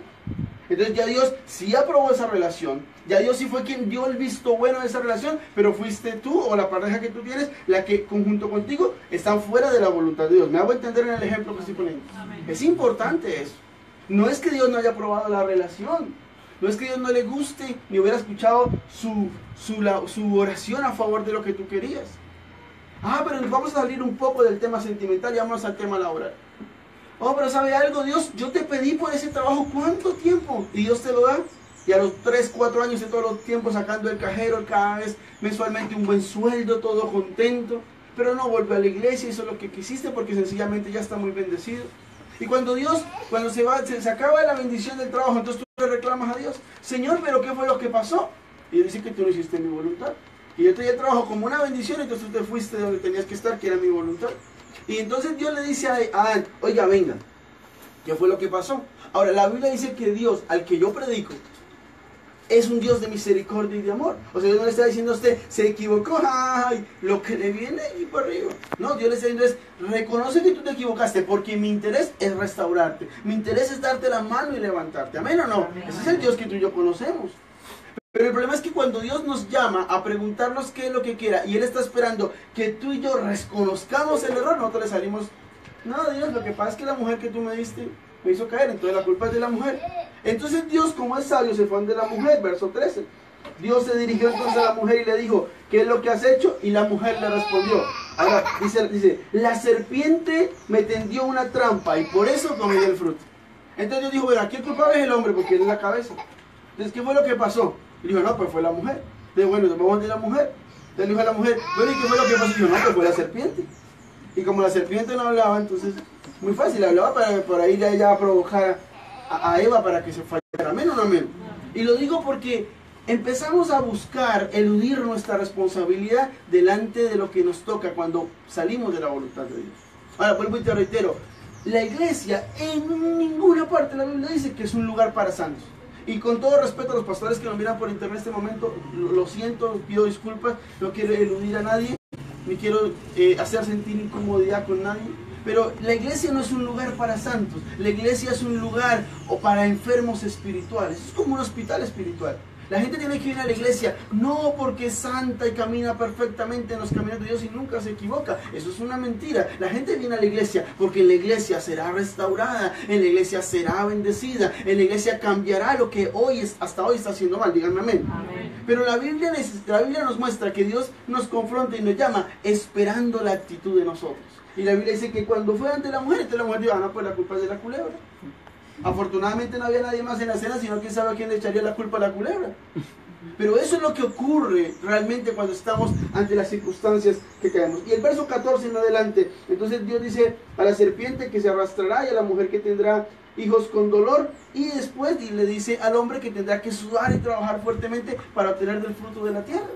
Entonces ya Dios sí aprobó esa relación, ya Dios sí fue quien dio el visto bueno de esa relación, pero fuiste tú o la pareja que tú tienes la que conjunto contigo están fuera de la voluntad de Dios. ¿Me hago entender en el ejemplo que estoy poniendo? Amén. Es importante eso. No es que Dios no haya aprobado la relación, no es que Dios no le guste ni hubiera escuchado su oración a favor de lo que tú querías. Ah, pero nos vamos a salir un poco del tema sentimental y vamos al tema laboral. Oh, pero ¿sabe algo? Dios, yo te pedí por ese trabajo, ¿cuánto tiempo? Y Dios te lo da. Y a los 3, 4 años de todos los tiempos sacando el cajero cada vez mensualmente un buen sueldo, todo contento. Pero no vuelve a la iglesia, hizo lo que quisiste porque sencillamente ya está muy bendecido. Y cuando se acaba la bendición del trabajo, entonces tú le reclamas a Dios, Señor, pero ¿qué fue lo que pasó? Y él dice que tú no hiciste mi voluntad. Y yo te di el trabajo como una bendición, entonces tú te fuiste de donde tenías que estar, que era mi voluntad. Y entonces Dios le dice a Adán, oiga, venga, ¿qué fue lo que pasó? Ahora, la Biblia dice que Dios, al que yo predico, es un Dios de misericordia y de amor. O sea, Dios no le está diciendo a usted, se equivocó, ay, lo que le viene y por arriba. No, Dios le está diciendo es, reconoce que tú te equivocaste, porque mi interés es restaurarte. Mi interés es darte la mano y levantarte. ¿Amén o no? Amén. Ese es el Dios que tú y yo conocemos. Pero el problema es que cuando Dios nos llama a preguntarnos qué es lo que quiera y Él está esperando que tú y yo reconozcamos el error, nosotros le salimos, no, Dios, lo que pasa es que la mujer que tú me diste me hizo caer, entonces la culpa es de la mujer. Entonces Dios, como es sabio, se fue de la mujer, verso 13. Dios se dirigió entonces a la mujer y le dijo, ¿qué es lo que has hecho? Y la mujer le respondió. Ahora dice, la serpiente me tendió una trampa y por eso comí del fruto. Entonces Dios dijo, bueno, aquí el culpable es el hombre porque él es la cabeza. Entonces, ¿qué fue lo que pasó? Y dijo, no, pues fue la mujer. Entonces, bueno, vamos de la mujer. Entonces dijo a la mujer, bueno, ¿y qué fue lo que pasó? Y dijo, no, pues fue la serpiente. Y como la serpiente no hablaba, entonces, muy fácil, hablaba para por ahí ya a provocar a Eva para que se fallara. ¿Amén o no amén? Y lo digo porque empezamos a buscar eludir nuestra responsabilidad delante de lo que nos toca cuando salimos de la voluntad de Dios. Ahora, vuelvo y te reitero, la iglesia en ninguna parte de la Biblia dice que es un lugar para santos. Y con todo respeto a los pastores que nos miran por internet en este momento, lo siento, pido disculpas, no quiero eludir a nadie, ni quiero hacer sentir incomodidad con nadie, pero la iglesia no es un lugar para santos, la iglesia es un lugar para enfermos espirituales, es como un hospital espiritual. La gente tiene que ir a la iglesia, no porque es santa y camina perfectamente en los caminos de Dios y nunca se equivoca. Eso es una mentira. La gente viene a la iglesia porque en la iglesia será restaurada, en la iglesia será bendecida, en la iglesia cambiará lo que hasta hoy está haciendo mal. Díganme amén. Amén. Pero la Biblia nos muestra que Dios nos confronta y nos llama esperando la actitud de nosotros. Y la Biblia dice que cuando fue ante la mujer dijo, no, pues la culpa es de la culebra. Afortunadamente no había nadie más en la escena, sino quién sabe a quién le echaría la culpa a la culebra. Pero eso es lo que ocurre realmente cuando estamos ante las circunstancias que caemos. Y el verso 14 en adelante, entonces Dios dice a la serpiente que se arrastrará y a la mujer que tendrá hijos con dolor, y después le dice al hombre que tendrá que sudar y trabajar fuertemente para obtener del fruto de la tierra.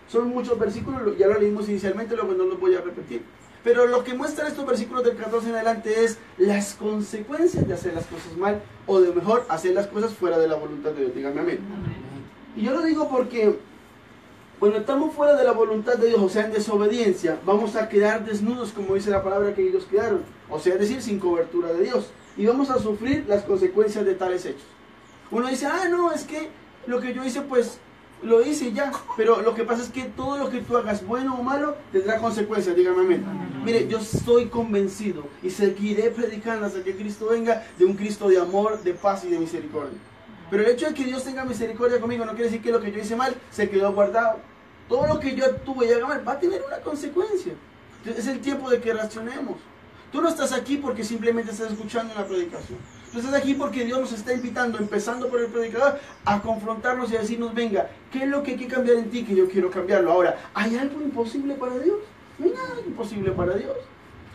Son muchos versículos, ya lo leímos inicialmente, luego no los voy a repetir. Pero lo que muestran estos versículos del 14 en adelante es las consecuencias de hacer las cosas mal, o de mejor, hacer las cosas fuera de la voluntad de Dios. Díganme amén. Y yo lo digo porque cuando estamos fuera de la voluntad de Dios, o sea, en desobediencia, vamos a quedar desnudos, como dice la palabra que ellos quedaron. O sea, es decir, sin cobertura de Dios. Y vamos a sufrir las consecuencias de tales hechos. Uno dice, no, es que lo que yo hice, pues lo hice ya, pero lo que pasa es que todo lo que tú hagas, bueno o malo, tendrá consecuencias. Dígame amén. Mire, yo estoy convencido y seguiré predicando hasta que Cristo venga, de un Cristo de amor, de paz y de misericordia. Pero el hecho de que Dios tenga misericordia conmigo no quiere decir que lo que yo hice mal se quedó guardado. Todo lo que yo tuve y haga mal va a tener una consecuencia. Entonces, es el tiempo de que reaccionemos. Tú no estás aquí porque simplemente estás escuchando una predicación. Tú estás aquí porque Dios nos está invitando, empezando por el predicador, a confrontarnos y a decirnos, venga, ¿qué es lo que hay que cambiar en ti que yo quiero cambiarlo? Ahora, ¿hay algo imposible para Dios? No hay nada imposible para Dios.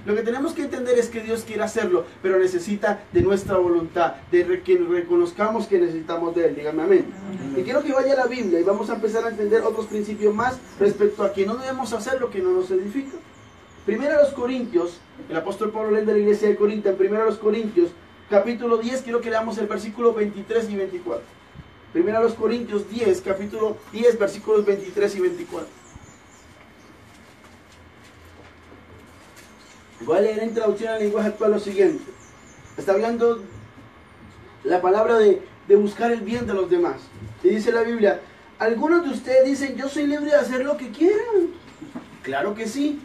Lo que tenemos que entender es que Dios quiere hacerlo, pero necesita de nuestra voluntad, de que reconozcamos que necesitamos de Él. Dígame amén. Y quiero que vaya a la Biblia y vamos a empezar a entender otros principios más respecto a que no debemos hacer lo que no nos edifica. Primero a los Corintios, el apóstol Pablo lee de la iglesia de Corinto, en primero a los Corintios, capítulo 10, quiero que leamos el versículo 23 y 24. Primero a los Corintios 10, capítulo 10, versículos 23 y 24. Voy a leer en traducción al lenguaje actual lo siguiente. Está hablando la palabra de buscar el bien de los demás. Y dice la Biblia, algunos de ustedes dicen, yo soy libre de hacer lo que quieran. Claro que sí,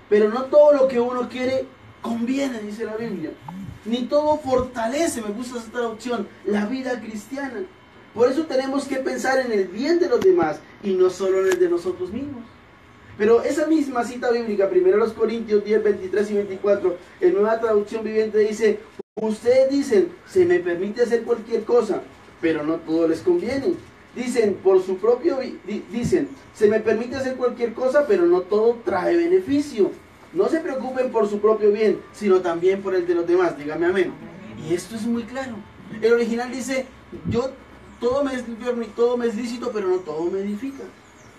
pero no todo lo que uno quiere conviene, dice la Biblia. Ni todo fortalece, me gusta esa traducción, la vida cristiana. Por eso tenemos que pensar en el bien de los demás y no solo en el de nosotros mismos. Pero esa misma cita bíblica, 1 Corintios 10, 23 y 24, en Nueva Traducción Viviente dice, ustedes dicen, se me permite hacer cualquier cosa, pero no todo les conviene. Dicen, se me permite hacer cualquier cosa, pero no todo trae beneficio. No se preocupen por su propio bien, sino también por el de los demás. Dígame amén. Y esto es muy claro. El original dice, todo me es lícito, pero no todo me edifica.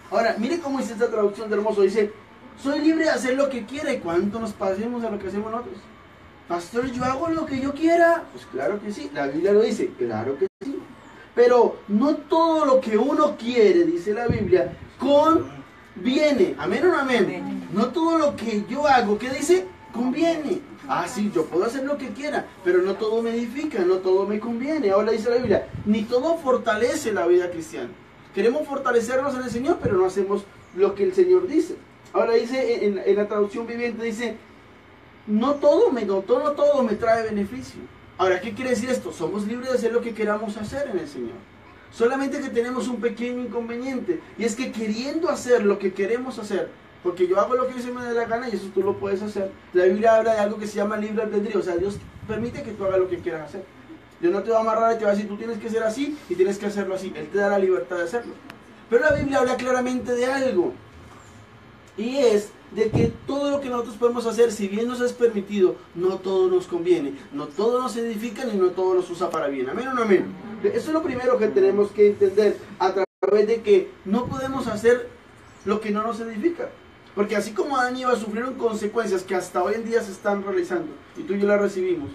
Ahora, mire cómo dice esta traducción de hermoso. Dice, soy libre de hacer lo que quiera. ¿Y cuánto nos parecemos a lo que hacemos nosotros? Pastor, ¿yo hago lo que yo quiera? Pues claro que sí, la Biblia lo dice, claro que sí. Pero no todo lo que uno quiere, dice la Biblia, conviene. ¿Amén o no amén? No todo lo que yo hago, ¿qué dice? Conviene. Sí, yo puedo hacer lo que quiera, pero no todo me edifica, no todo me conviene. Ahora dice la Biblia, ni todo fortalece la vida cristiana. Queremos fortalecernos en el Señor, pero no hacemos lo que el Señor dice. Ahora dice, en la traducción viviente dice, no todo me trae beneficio. Ahora, ¿qué quiere decir esto? Somos libres de hacer lo que queramos hacer en el Señor. Solamente que tenemos un pequeño inconveniente, y es que queriendo hacer lo que queremos hacer, porque yo hago lo que se me dé la gana y eso tú lo puedes hacer. La Biblia habla de algo que se llama libre albedrío, o sea, Dios permite que tú hagas lo que quieras hacer. Dios no te va a amarrar y te va a decir, tú tienes que ser así y tienes que hacerlo así. Él te da la libertad de hacerlo. Pero la Biblia habla claramente de algo, y es de que todo lo que nosotros podemos hacer, si bien nos es permitido, no todo nos conviene, no todo nos edifica, ni no todo nos usa para bien. ¿Amén o no amén? Eso es lo primero que tenemos que entender, a través de que no podemos hacer lo que no nos edifica. Porque así como Adán y Eva sufrieron consecuencias que hasta hoy en día se están realizando, y tú y yo las recibimos.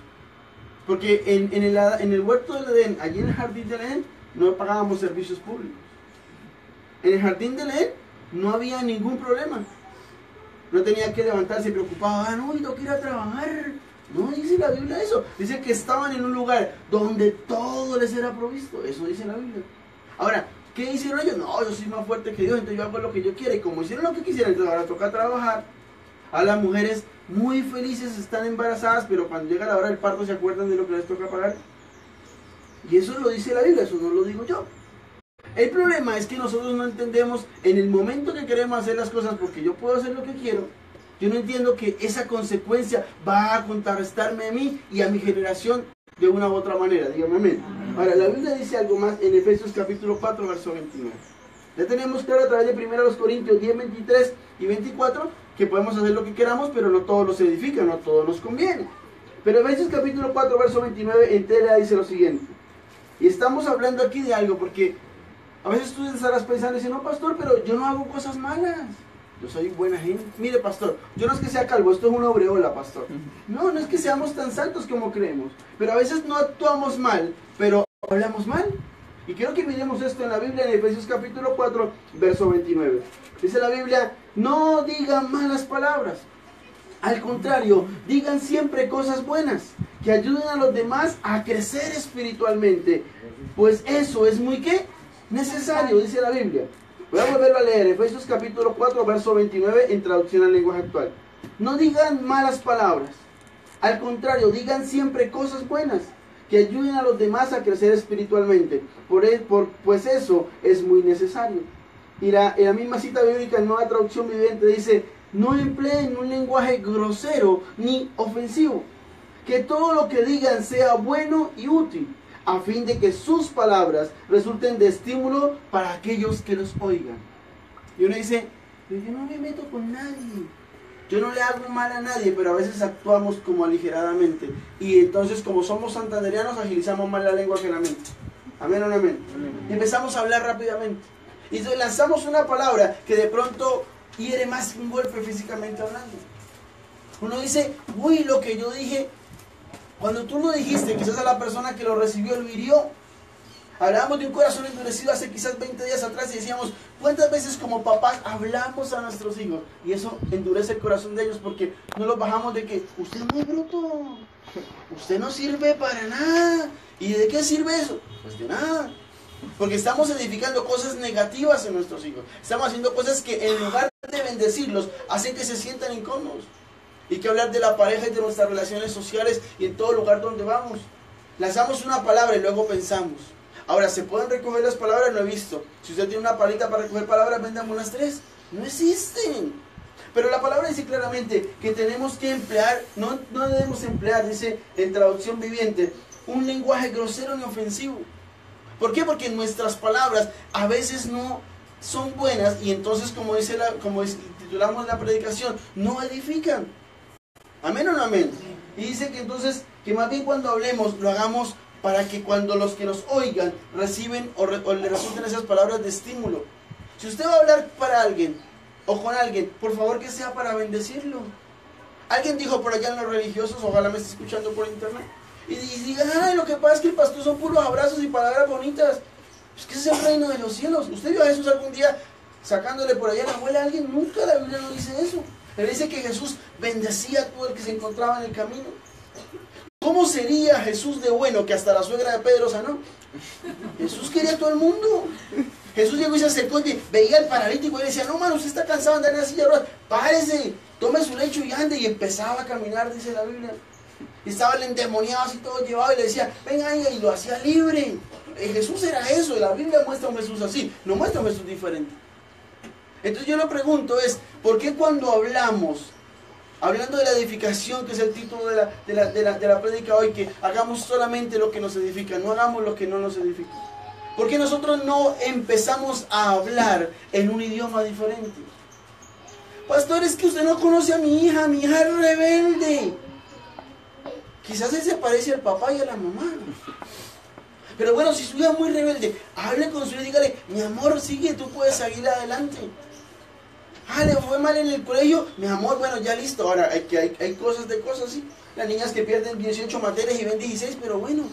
Porque en el huerto del Edén, allí en el jardín del Edén, no pagábamos servicios públicos. En el jardín del Edén no había ningún problema. No tenía que levantarse preocupado, no, y no quiero trabajar. No dice la Biblia eso. Dice que estaban en un lugar donde todo les era provisto. Eso dice la Biblia. Ahora, ¿Qué hicieron ellos? No, yo soy más fuerte que Dios, entonces yo hago lo que yo quiera. Y como hicieron lo que quisieran, entonces ahora toca trabajar. A las mujeres muy felices están embarazadas, pero cuando llega la hora del parto se acuerdan de lo que les toca pagar. Y eso lo dice la Biblia, eso no lo digo yo. El problema es que nosotros no entendemos en el momento que queremos hacer las cosas, porque yo puedo hacer lo que quiero. Yo no entiendo que esa consecuencia va a contrarrestarme a mí y a mi generación de una u otra manera. Dígame amén. Ahora, la Biblia dice algo más en Efesios capítulo 4, verso 29. Ya tenemos claro a través de 1 Corintios 10, 23 y 24 que podemos hacer lo que queramos, pero no todo nos edifica, no todo nos conviene. Pero Efesios capítulo 4, verso 29 en tela dice lo siguiente. Y estamos hablando aquí de algo porque a veces tú estarás pensando y dices, no pastor, pero yo no hago cosas malas. Yo soy buena gente. Mire pastor, yo no es que sea calvo, esto es una aureola pastor. No, no es que seamos tan santos como creemos. Pero a veces no actuamos mal, pero hablamos mal. Y quiero que miremos esto en la Biblia en Efesios capítulo 4, verso 29. Dice la Biblia, no digan malas palabras. Al contrario, digan siempre cosas buenas, que ayuden a los demás a crecer espiritualmente. Pues eso es muy ¿qué? Necesario, dice la Biblia. Voy a volverlo a leer, Efesios capítulo 4, verso 29, en traducción al lenguaje actual. No digan malas palabras. Al contrario, digan siempre cosas buenas, que ayuden a los demás a crecer espiritualmente. Pues eso es muy necesario. Y la misma cita bíblica en Nueva Traducción Viviente dice, no empleen un lenguaje grosero ni ofensivo. Que todo lo que digan sea bueno y útil, a fin de que sus palabras resulten de estímulo para aquellos que los oigan. Y uno dice, yo no me meto con nadie, yo no le hago mal a nadie, pero a veces actuamos como aligeradamente. Y entonces, como somos santanderianos, agilizamos más la lengua que la mente. Amén o no amén. Y empezamos a hablar rápidamente. Y entonces lanzamos una palabra que de pronto hiere más que un golpe físicamente hablando. Uno dice, uy, lo que yo dije. Cuando tú lo dijiste, quizás a la persona que lo recibió lo hirió. Hablábamos de un corazón endurecido hace quizás 20 días atrás y decíamos, ¿cuántas veces como papás hablamos a nuestros hijos? Y eso endurece el corazón de ellos porque no los bajamos de que, usted es muy bruto, usted no sirve para nada. ¿Y de qué sirve eso? Pues de nada. Porque estamos edificando cosas negativas en nuestros hijos. Estamos haciendo cosas que en lugar de bendecirlos, hacen que se sientan incómodos. Y que hablar de la pareja y de nuestras relaciones sociales y en todo lugar donde vamos. Lanzamos una palabra y luego pensamos. Ahora, ¿se pueden recoger las palabras? No he visto. Si usted tiene una palita para recoger palabras, véndame unas 3. No existen. Pero la palabra dice claramente que tenemos que emplear, no debemos emplear, dice en traducción viviente, un lenguaje grosero ni ofensivo. ¿Por qué? Porque nuestras palabras a veces no son buenas y entonces, como titulamos la predicación, no edifican. ¿Amén o no amén? Y dice que entonces, que más bien cuando hablemos, lo hagamos para que cuando los que nos oigan reciben o le resulten esas palabras de estímulo. Si usted va a hablar para alguien o con alguien, por favor que sea para bendecirlo. Alguien dijo por allá en los religiosos, ojalá me esté escuchando por internet, y digan, ay, lo que pasa es que el pastor son puros abrazos y palabras bonitas. Es que ese es el reino de los cielos. ¿Usted vio a Jesús algún día sacándole por allá la muela a alguien? Nunca, la Biblia no dice eso. Él dice que Jesús bendecía a todo el que se encontraba en el camino. ¿Cómo sería Jesús de bueno que hasta la suegra de Pedro sanó? Jesús quería a todo el mundo. Jesús llegó y se acercó y veía al paralítico y le decía, no, mano, usted está cansado de andar en la silla de ruedas, párese, tome su lecho y ande. Y empezaba a caminar, dice la Biblia. Y estaba el endemoniado así todo llevado y le decía, venga, y lo hacía libre. Jesús era eso, y la Biblia muestra a un Jesús así, no muestra a un Jesús diferente. Entonces yo lo pregunto es, ¿por qué cuando hablamos, hablando de la edificación, que es el título de la prédica hoy, que hagamos solamente lo que nos edifica, no hagamos lo que no nos edifica? ¿Por qué nosotros no empezamos a hablar en un idioma diferente? Pastor, es que usted no conoce a mi hija es rebelde. Quizás él se parece al papá y a la mamá. Pero bueno, si su hija es muy rebelde, hable con su hija y dígale, mi amor, sigue, tú puedes seguir adelante. Ah, le fue mal en el colegio, mi amor, bueno, ya listo. Ahora, hay cosas de cosas, sí. Las niñas que pierden 18 materias y ven 16, pero bueno,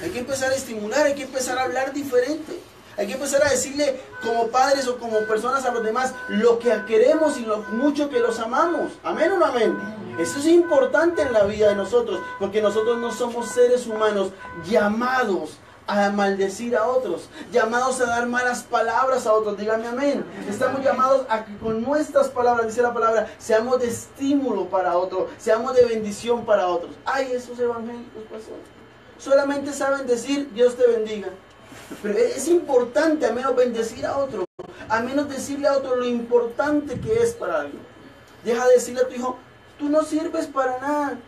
hay que empezar a estimular, hay que empezar a hablar diferente. Hay que empezar a decirle como padres o como personas a los demás lo que queremos y lo mucho que los amamos. ¿Amén o no amén? Eso es importante en la vida de nosotros, porque nosotros no somos seres humanos llamados a maldecir a otros, llamados a dar malas palabras a otros. Dígame amén. Estamos llamados a que con nuestras palabras, dice la palabra, seamos de estímulo para otros, seamos de bendición para otros. Ay, esos evangélicos, pastor, solamente saben decir Dios te bendiga. Pero es importante al menos bendecir a otro, al menos decirle a otro lo importante que es para algo. Deja de decirle a tu hijo, tú no sirves para nada.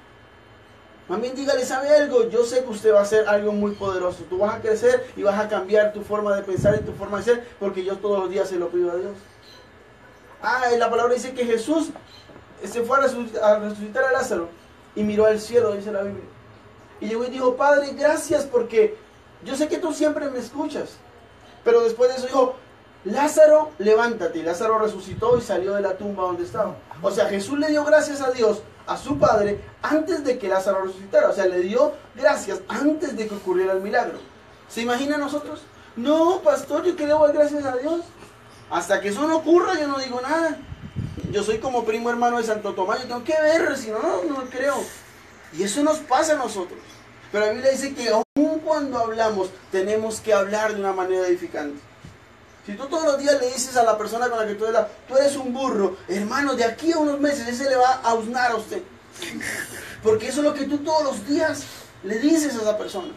También dígale, ¿sabe algo? Yo sé que usted va a hacer algo muy poderoso. Tú vas a crecer y vas a cambiar tu forma de pensar y tu forma de ser, porque yo todos los días se lo pido a Dios. La palabra dice que Jesús se fue a resucitar a Lázaro y miró al cielo, dice la Biblia. Y llegó y dijo, Padre, gracias porque yo sé que tú siempre me escuchas. Pero después de eso dijo, Lázaro, levántate. Y Lázaro resucitó y salió de la tumba donde estaba. O sea, Jesús le dio gracias a Dios, a su Padre, antes de que Lázaro resucitara. O sea, le dio gracias antes de que ocurriera el milagro. ¿Se imagina nosotros? No, pastor, yo que le doy gracias a Dios. Hasta que eso no ocurra, yo no digo nada. Yo soy como primo hermano de Santo Tomás. Yo tengo que ver, si no, no creo. Y eso nos pasa a nosotros. Pero la Biblia dice que aun cuando hablamos, tenemos que hablar de una manera edificante. Si tú todos los días le dices a la persona con la que tú hablas, tú eres un burro, hermano, de aquí a unos meses ese le va a auznar a usted. Porque eso es lo que tú todos los días le dices a esa persona.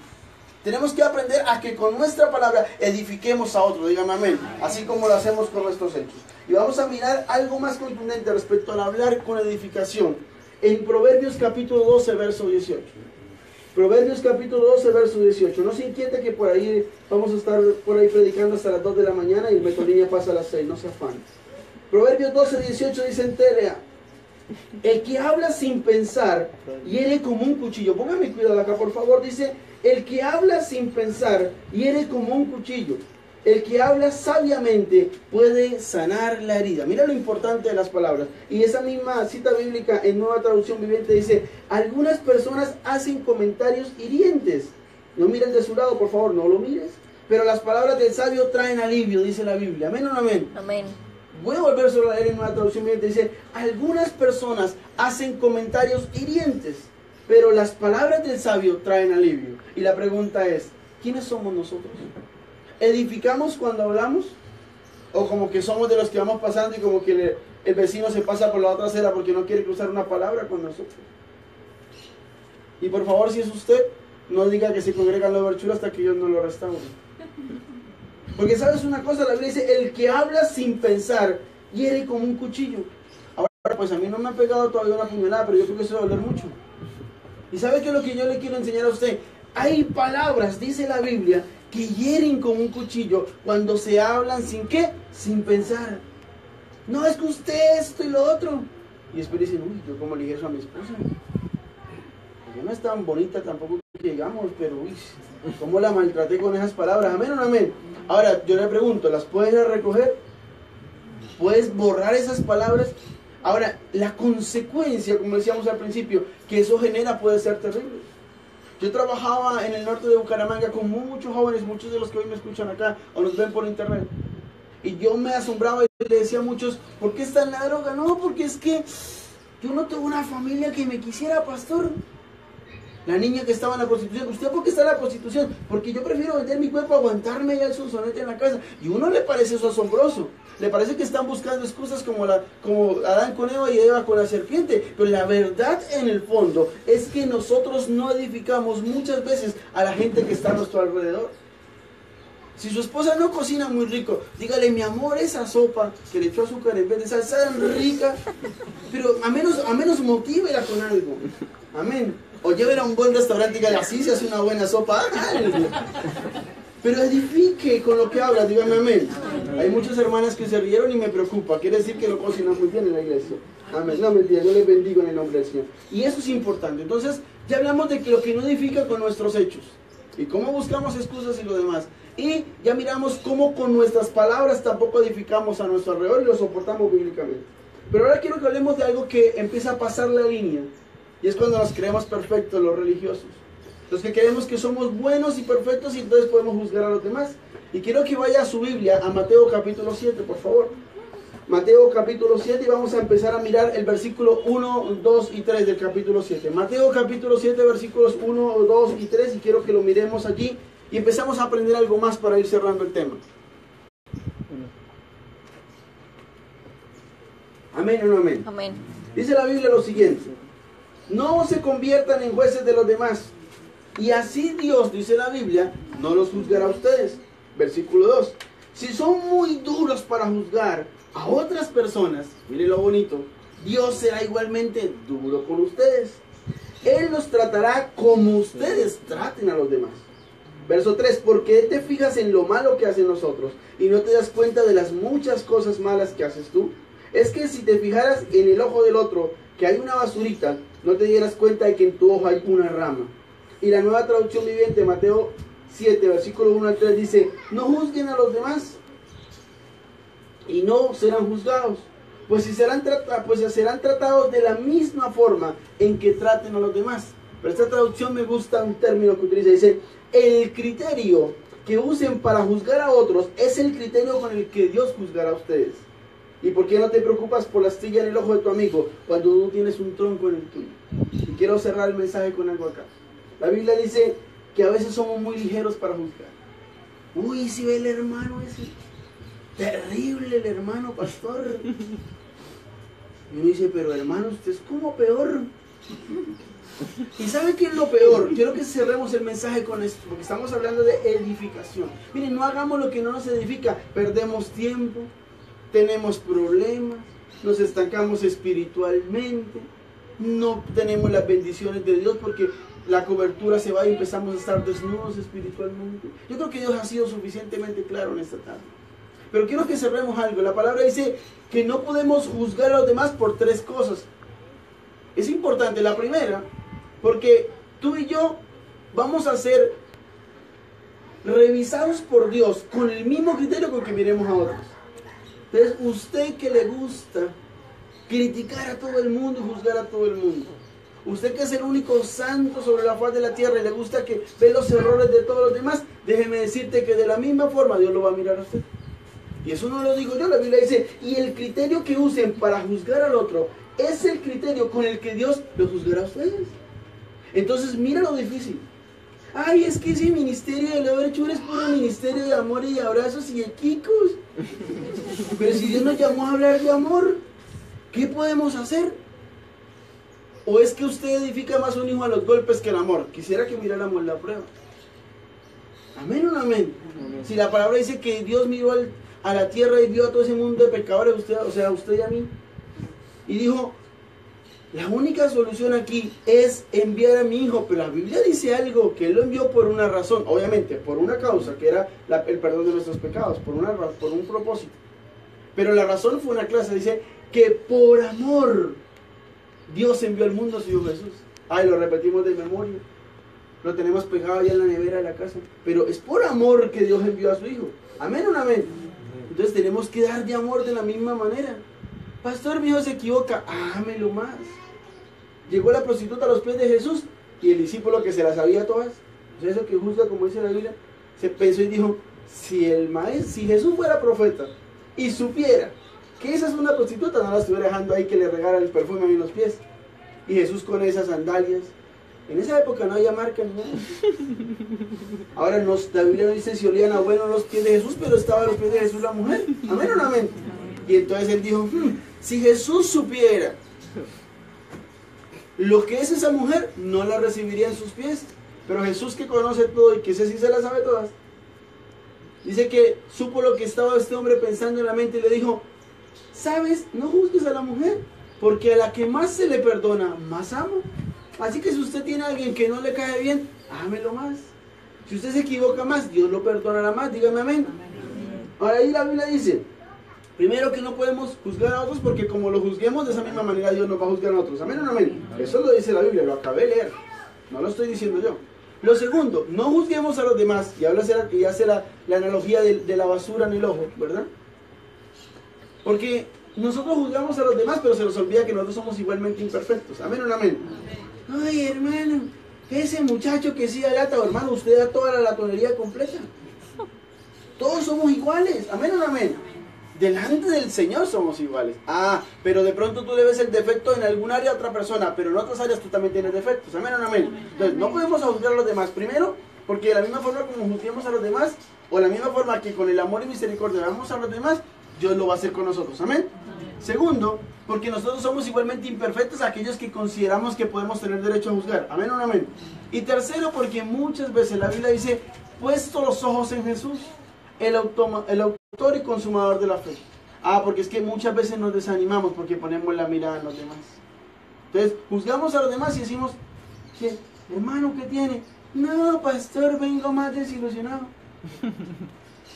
Tenemos que aprender a que con nuestra palabra edifiquemos a otro, dígame amén, así como lo hacemos con nuestros hechos. Y vamos a mirar algo más contundente respecto al hablar con edificación. En Proverbios capítulo 12, verso 18. Proverbios capítulo 12, verso 18. No se inquiete que por ahí vamos a estar por ahí predicando hasta las 2 de la mañana y el metodía pasa a las 6, no se afane. Proverbios 12, 18 dice en Telea, el que habla sin pensar hiere como un cuchillo. Póngame cuidado acá, por favor. Dice, el que habla sin pensar hiere como un cuchillo. El que habla sabiamente puede sanar la herida. Mira lo importante de las palabras. Y esa misma cita bíblica en Nueva Traducción Viviente dice, algunas personas hacen comentarios hirientes. No miren de su lado, por favor, no lo mires. Pero las palabras del sabio traen alivio, dice la Biblia. ¿Amén o no amén? Amén. Voy a volver a leer en Nueva Traducción Viviente. Dice, algunas personas hacen comentarios hirientes, pero las palabras del sabio traen alivio. Y la pregunta es, ¿quiénes somos nosotros? ¿Edificamos cuando hablamos? ¿O como que somos de los que vamos pasando y como que el vecino se pasa por la otra acera porque no quiere cruzar una palabra con nosotros? Y por favor, si es usted, no diga que se congregan los berchulos hasta que Dios no lo restaure. Porque sabes una cosa, la Biblia dice, el que habla sin pensar hiere como un cuchillo. Ahora, pues a mí no me ha pegado todavía una puñalada, pero yo creo que eso va a doler mucho. ¿Y sabe qué es lo que yo le quiero enseñar a usted? Hay palabras, dice la Biblia, que hieren como un cuchillo cuando se hablan sin ¿qué? Sin pensar. No, es que usted esto y lo otro. Y después dicen, uy, yo como le dije eso a mi esposa. Ella no es tan bonita tampoco que digamos, pero uy, ¿cómo la maltraté con esas palabras? ¿Amén o no amén? Ahora, yo le pregunto, ¿las puedes recoger? ¿Puedes borrar esas palabras? Ahora, la consecuencia, como decíamos al principio, que eso genera puede ser terrible. Yo trabajaba en el norte de Bucaramanga con muchos jóvenes, muchos de los que hoy me escuchan acá o nos ven por internet. Y yo me asombraba y le decía a muchos, ¿por qué está en la droga? No, porque es que yo no tengo una familia que me quisiera, pastor. La niña que estaba en la prostitución, ¿usted por qué está en la prostitución? Porque yo prefiero vender mi cuerpo, aguantarme ya el sonsonete en la casa. Y a uno le parece eso asombroso. Le parece que están buscando excusas como Adán con Eva y Eva con la serpiente. Pero la verdad en el fondo es que nosotros no edificamos muchas veces a la gente que está a nuestro alrededor. Si su esposa no cocina muy rico, dígale, mi amor, esa sopa que le echó azúcar en vez de sal, sabe rica, pero a menos motívela con algo. Amén. O llévela a un buen restaurante y dígale, así se hace una buena sopa. Pero edifique con lo que habla, dígame amén. Hay muchas hermanas que se rieron y me preocupa. Quiere decir que lo cocinan muy bien en la iglesia. Amén. No, mentira, yo les bendigo en el nombre del Señor. Y eso es importante. Entonces, ya hablamos de que lo que no edifica con nuestros hechos. Y cómo buscamos excusas y lo demás. Y ya miramos cómo con nuestras palabras tampoco edificamos a nuestro alrededor y lo soportamos bíblicamente. Pero ahora quiero que hablemos de algo que empieza a pasar la línea. Y es cuando nos creemos perfectos los religiosos. Los que creemos que somos buenos y perfectos y entonces podemos juzgar a los demás. Y quiero que vaya a su Biblia, a Mateo capítulo 7, por favor. Mateo capítulo 7 y vamos a empezar a mirar el versículo 1, 2 y 3 del capítulo 7. Mateo capítulo 7, versículos 1, 2 y 3 y quiero que lo miremos allí Y empezamos a aprender algo más para ir cerrando el tema. Amén o no amén. Amén. Dice la Biblia lo siguiente: no se conviertan en jueces de los demás, y así Dios, dice la Biblia, no los juzgará a ustedes. Versículo 2. Si son muy duros para juzgar a otras personas, miren lo bonito, Dios será igualmente duro con ustedes. Él los tratará como ustedes traten a los demás. Verso 3. Porque te fijas en lo malo que hacen los otros y no te das cuenta de las muchas cosas malas que haces tú. Es que si te fijaras en el ojo del otro que hay una basurita, no te dieras cuenta de que en tu ojo hay una rama. Y la Nueva Traducción Viviente, Mateo 7, versículo 1 al 3, dice: no juzguen a los demás y no serán juzgados, pues serán tratados de la misma forma en que traten a los demás. Pero esta traducción me gusta un término que utiliza, dice: el criterio que usen para juzgar a otros es el criterio con el que Dios juzgará a ustedes. ¿Y por qué no te preocupas por la astilla en el ojo de tu amigo cuando tú tienes un tronco en el tuyo? Y quiero cerrar el mensaje con algo acá. La Biblia dice que a veces somos muy ligeros para juzgar. Uy, si ve el hermano ese, terrible el hermano pastor. Y uno dice: pero hermano, usted es como peor. ¿Y sabe qué es lo peor? Quiero que cerremos el mensaje con esto, porque estamos hablando de edificación. Miren, no hagamos lo que no nos edifica. Perdemos tiempo, tenemos problemas, nos estancamos espiritualmente, no tenemos las bendiciones de Dios porque la cobertura se va y empezamos a estar desnudos espiritualmente. Yo creo que Dios ha sido suficientemente claro en esta tarde. Pero quiero que cerremos algo. La palabra dice que no podemos juzgar a los demás por tres cosas. Es importante. La primera, porque tú y yo vamos a ser revisados por Dios con el mismo criterio con que miremos a otros. Entonces, usted que le gusta criticar a todo el mundo y juzgar a todo el mundo, usted que es el único santo sobre la faz de la tierra y le gusta que ve los errores de todos los demás, déjeme decirte que de la misma forma Dios lo va a mirar a usted. Y eso no lo digo yo, la Biblia dice: y el criterio que usen para juzgar al otro es el criterio con el que Dios los juzgará a ustedes. Entonces mira lo difícil. Ay, es que ese ministerio de la hechura es puro ministerio de amor y abrazos y de quicos. Pero si Dios nos llamó a hablar de amor, ¿qué podemos hacer? ¿O es que usted edifica más un hijo a los golpes que el amor? Quisiera que miráramos la prueba. ¿Amén o no amén? Si la palabra dice que Dios miró a la tierra y vio a todo ese mundo de pecadores, a usted y a mí, y dijo: la única solución aquí es enviar a mi hijo. Pero la Biblia dice algo, que Él lo envió por una razón, obviamente por una causa, que era el perdón de nuestros pecados, por un propósito. Pero la razón fue una clase, dice que por amor Dios envió al mundo a su Hijo Jesús. Ay, lo repetimos de memoria, lo tenemos pegado allá en la nevera de la casa, pero es por amor que Dios envió a su Hijo. ¿Amén o no amén? Entonces tenemos que dar de amor de la misma manera. Pastor, mi hijo se equivoca, ámelo más. Llegó la prostituta a los pies de Jesús y el discípulo que se las sabía todas, o sea, eso que juzga, como dice la Biblia, se pensó y dijo: si Jesús fuera profeta y supiera que esa es una prostituta, no la estuviera dejando ahí que le regara el perfume en los pies. Y Jesús con esas sandalias, en esa época no había marca ni nada. Ahora la Biblia no dice si olían a bueno los pies de Jesús, pero estaba a los pies de Jesús la mujer. ¿Amén o no amén? Y entonces él dijo: si Jesús supiera lo que es esa mujer, no la recibiría en sus pies. Pero Jesús, que conoce todo y que ese sí se la sabe todas, dice que supo lo que estaba este hombre pensando en la mente y le dijo: ¿sabes? No juzgues a la mujer, porque a la que más se le perdona, más ama. Así que si usted tiene a alguien que no le cae bien, ámelo más. Si usted se equivoca más, Dios lo perdonará más. Dígame amén. Ahora ahí la Biblia dice, primero, que no podemos juzgar a otros, porque como lo juzguemos de esa misma manera, Dios nos va a juzgar a otros. ¿Amén o no amén? Eso lo dice la Biblia, lo acabé de leer, no lo estoy diciendo yo. Lo segundo, no juzguemos a los demás. Y hace la analogía de la basura en el ojo, ¿verdad? Porque nosotros juzgamos a los demás, pero se nos olvida que nosotros somos igualmente imperfectos. ¿Amén o no amén? Ay, hermano, ese muchacho que sí da lata, hermano, usted da toda la latonería completa. Todos somos iguales. ¿Amén o no amén? Delante del Señor somos iguales. Ah, pero de pronto tú le ves el defecto en algún área a otra persona, pero en otras áreas tú también tienes defectos. ¿Amén o no amén? Entonces, no podemos juzgar a los demás. Primero, Porque de la misma forma como juzguemos a los demás, o de la misma forma que con el amor y misericordia veamos a los demás, Dios lo va a hacer con nosotros. Amén. Segundo, porque nosotros somos igualmente imperfectos a aquellos que consideramos que podemos tener derecho a juzgar. Amén o no amén. Y tercero, porque muchas veces la Biblia dice, puesto los ojos en Jesús, el autor y consumador de la fe. Porque es que muchas veces nos desanimamos porque ponemos la mirada en los demás. Entonces, juzgamos a los demás y decimos, ¿qué? Hermano, ¿qué tiene? No, pastor, vengo más desilusionado.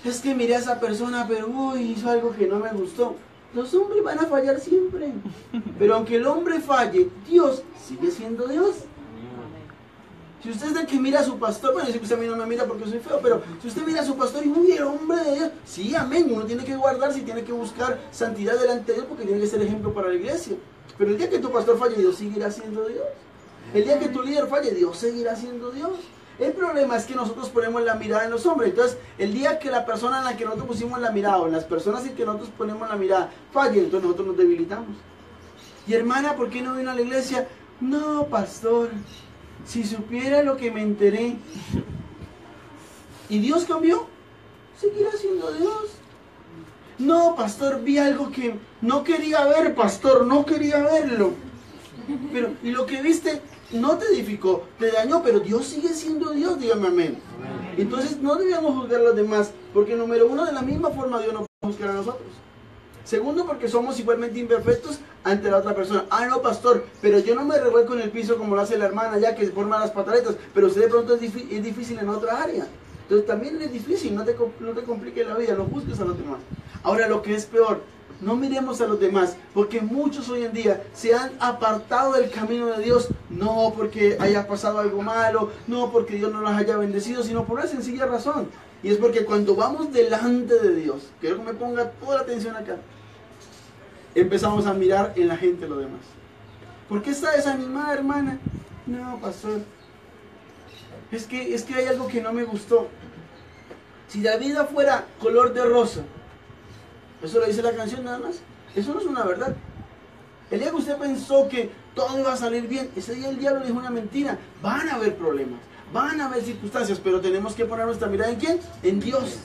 Es que miré a esa persona, pero uy, hizo algo que no me gustó. Los hombres van a fallar siempre. Pero aunque el hombre falle, Dios sigue siendo Dios. Si usted es el que mira a su pastor, bueno, yo sé que usted a mí no me mira porque soy feo, pero si usted mira a su pastor y uy, el hombre de Dios, sí, amén, uno tiene que guardarse y tiene que buscar santidad delante de Dios porque tiene que ser ejemplo para la iglesia. Pero el día que tu pastor falle, Dios seguirá siendo Dios. El día que tu líder falle, Dios seguirá siendo Dios. El problema es que nosotros ponemos la mirada en los hombres. Entonces, el día que la persona en la que nosotros pusimos la mirada, o en las personas en que nosotros ponemos la mirada, falle, entonces nosotros nos debilitamos. Y hermana, ¿por qué no vino a la iglesia? No, pastor, si supiera lo que me enteré. ¿Y Dios cambió? Seguirá siendo Dios. No, pastor, vi algo que no quería ver, pastor, no quería verlo. Pero, y lo que viste no te edificó, te dañó, pero Dios sigue siendo Dios, dígame amén. Entonces no debemos juzgar a los demás, porque número uno, de la misma forma Dios nos puede juzgar a nosotros. Segundo, porque somos igualmente imperfectos ante la otra persona. No, pastor, pero yo no me revuelco en el piso como lo hace la hermana, ya que se forman las pataletas, pero usted de pronto es difícil en otra área. Entonces también es difícil, no te compliques la vida, no juzgues a los demás. Ahora, lo que es peor, no miremos a los demás, porque muchos hoy en día se han apartado del camino de Dios, no porque haya pasado algo malo, no porque Dios no los haya bendecido, sino por una sencilla razón. Y es porque cuando vamos delante de Dios, quiero que me ponga toda la atención acá, empezamos a mirar en la gente lo demás. ¿Por qué está desanimada, hermana? No, pastor, es que hay algo que no me gustó. Si la vida fuera color de rosa, eso lo dice la canción nada más, eso no es una verdad. El día que usted pensó que todo iba a salir bien, ese día el diablo dijo una mentira. Van a haber problemas, van a haber circunstancias, pero tenemos que poner nuestra mirada ¿en quién? En Dios.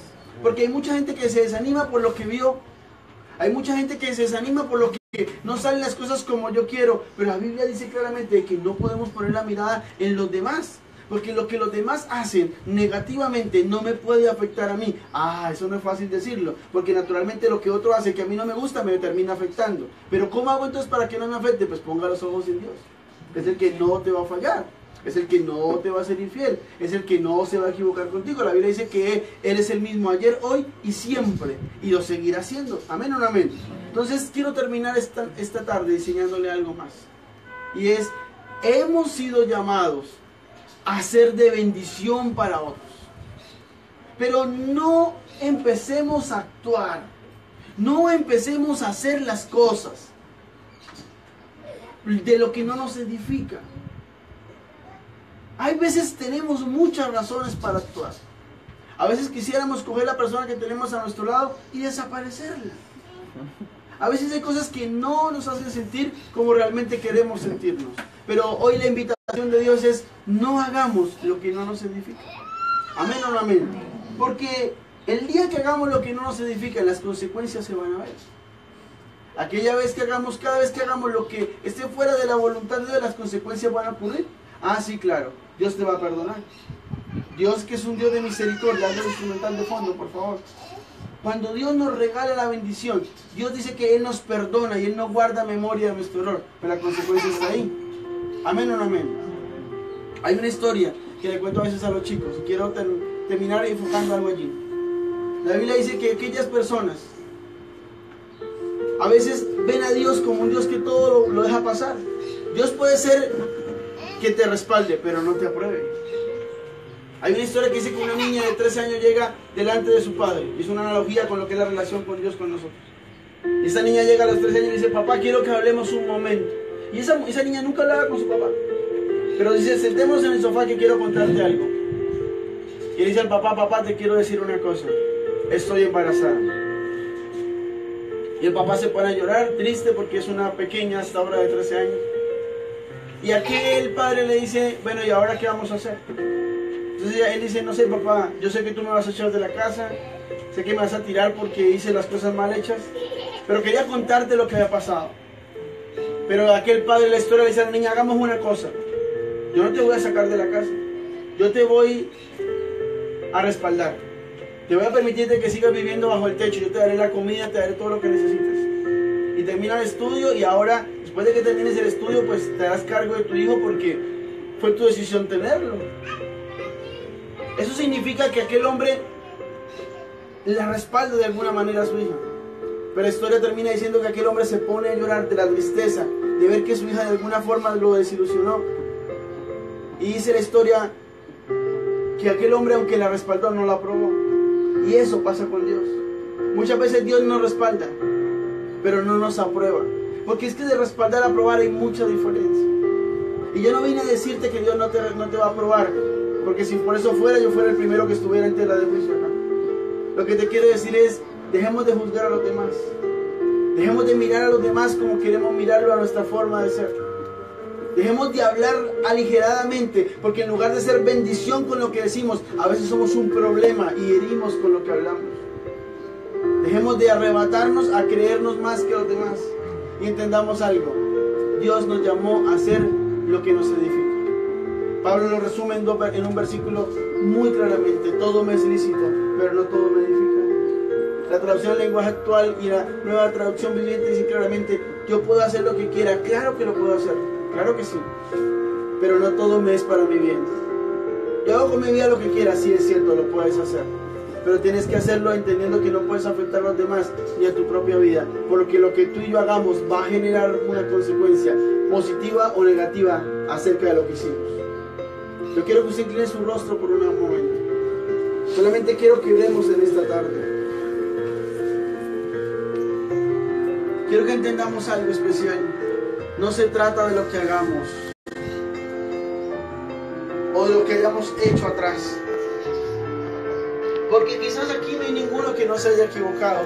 Porque hay mucha gente que se desanima por lo que vio. Hay mucha gente que se desanima por lo que no salen las cosas como yo quiero. Pero la Biblia dice claramente que no podemos poner la mirada en los demás. Porque lo que los demás hacen negativamente no me puede afectar a mí. Eso no es fácil decirlo. Porque naturalmente lo que otro hace que a mí no me gusta me termina afectando. Pero ¿cómo hago entonces para que no me afecte? Pues ponga los ojos en Dios. Es el que no te va a fallar. Es el que no te va a ser infiel. Es el que no se va a equivocar contigo. La Biblia dice que Él es el mismo ayer, hoy y siempre. Y lo seguirá siendo. Amén o no amén. Entonces quiero terminar esta tarde enseñándole algo más. Y es, hemos sido llamados a ser de bendición para otros. Pero no empecemos a actuar. No empecemos a hacer las cosas de lo que no nos edifica. Hay veces tenemos muchas razones para actuar. A veces quisiéramos coger la persona que tenemos a nuestro lado y desaparecerla. A veces hay cosas que no nos hacen sentir como realmente queremos sentirnos. Pero hoy la invitación de Dios es, no hagamos lo que no nos edifica. Amén o no amén. Porque el día que hagamos lo que no nos edifica, las consecuencias se van a ver. Aquella vez que hagamos, cada vez que hagamos lo que esté fuera de la voluntad de Dios, las consecuencias van a ocurrir. Sí, claro, Dios te va a perdonar. Dios, que es un Dios de misericordia, hazlo instrumental de fondo, por favor. Cuando Dios nos regala la bendición, Dios dice que Él nos perdona y Él no guarda memoria de nuestro error, pero la consecuencia está ahí. Amén o no amén. Hay una historia que le cuento a veces a los chicos y quiero terminar enfocando algo allí. La Biblia dice que aquellas personas a veces ven a Dios como un Dios que todo lo deja pasar. Dios puede ser que te respalde, pero no te apruebe. Hay una historia que dice que una niña de 13 años llega delante de su padre. Es una analogía con lo que es la relación con Dios con nosotros. Esa niña llega a los 13 años y dice, papá, quiero que hablemos un momento. Y esa niña nunca hablaba con su papá. Pero dice, sentémonos en el sofá que quiero contarte algo. Y dice al papá, papá, te quiero decir una cosa. Estoy embarazada. Y el papá se pone a llorar, triste, porque es una pequeña hasta ahora de 13 años. Y aquí el padre le dice, bueno, ¿y ahora qué vamos a hacer? Entonces él dice, no sé papá, yo sé que tú me vas a echar de la casa, sé que me vas a tirar porque hice las cosas mal hechas, pero quería contarte lo que había pasado. Pero aquel padre de la historia le dice a la niña, hagamos una cosa, yo no te voy a sacar de la casa, yo te voy a respaldar, te voy a permitirte que sigas viviendo bajo el techo, yo te daré la comida, te daré todo lo que necesites. Y termina el estudio y ahora, después de que termines el estudio, pues te harás cargo de tu hijo porque fue tu decisión tenerlo. Eso significa que aquel hombre la respalda de alguna manera a su hija. Pero la historia termina diciendo que aquel hombre se pone a llorar de la tristeza, de ver que su hija de alguna forma lo desilusionó. Y dice la historia que aquel hombre, aunque la respaldó, no la aprobó. Y eso pasa con Dios. Muchas veces Dios nos respalda, pero no nos aprueba. Porque es que de respaldar a aprobar hay mucha diferencia. Y yo no vine a decirte que Dios no te va a aprobar, porque si por eso fuera, yo fuera el primero que estuviera en tela de juicio acá. Lo que te quiero decir es, dejemos de juzgar a los demás. Dejemos de mirar a los demás como queremos mirarlo a nuestra forma de ser. Dejemos de hablar aligeradamente, porque en lugar de ser bendición con lo que decimos, a veces somos un problema y herimos con lo que hablamos. Dejemos de arrebatarnos a creernos más que los demás. Y entendamos algo, Dios nos llamó a hacer lo que nos edifica. Pablo lo resume en un versículo muy claramente, todo me es lícito, pero no todo me edifica. La traducción al lenguaje actual y la nueva traducción viviente dice claramente, yo puedo hacer lo que quiera, claro que lo puedo hacer, claro que sí, pero no todo me es para mi bien. Yo hago con mi vida lo que quiera, sí es cierto, lo puedes hacer, pero tienes que hacerlo entendiendo que no puedes afectar a los demás ni a tu propia vida, porque lo que tú y yo hagamos va a generar una consecuencia positiva o negativa acerca de lo que hicimos. Yo quiero que usted incline su rostro por un momento. Solamente quiero que oremos en esta tarde. Quiero que entendamos algo especial. No se trata de lo que hagamos o de lo que hayamos hecho atrás. Porque quizás aquí no hay ninguno que no se haya equivocado.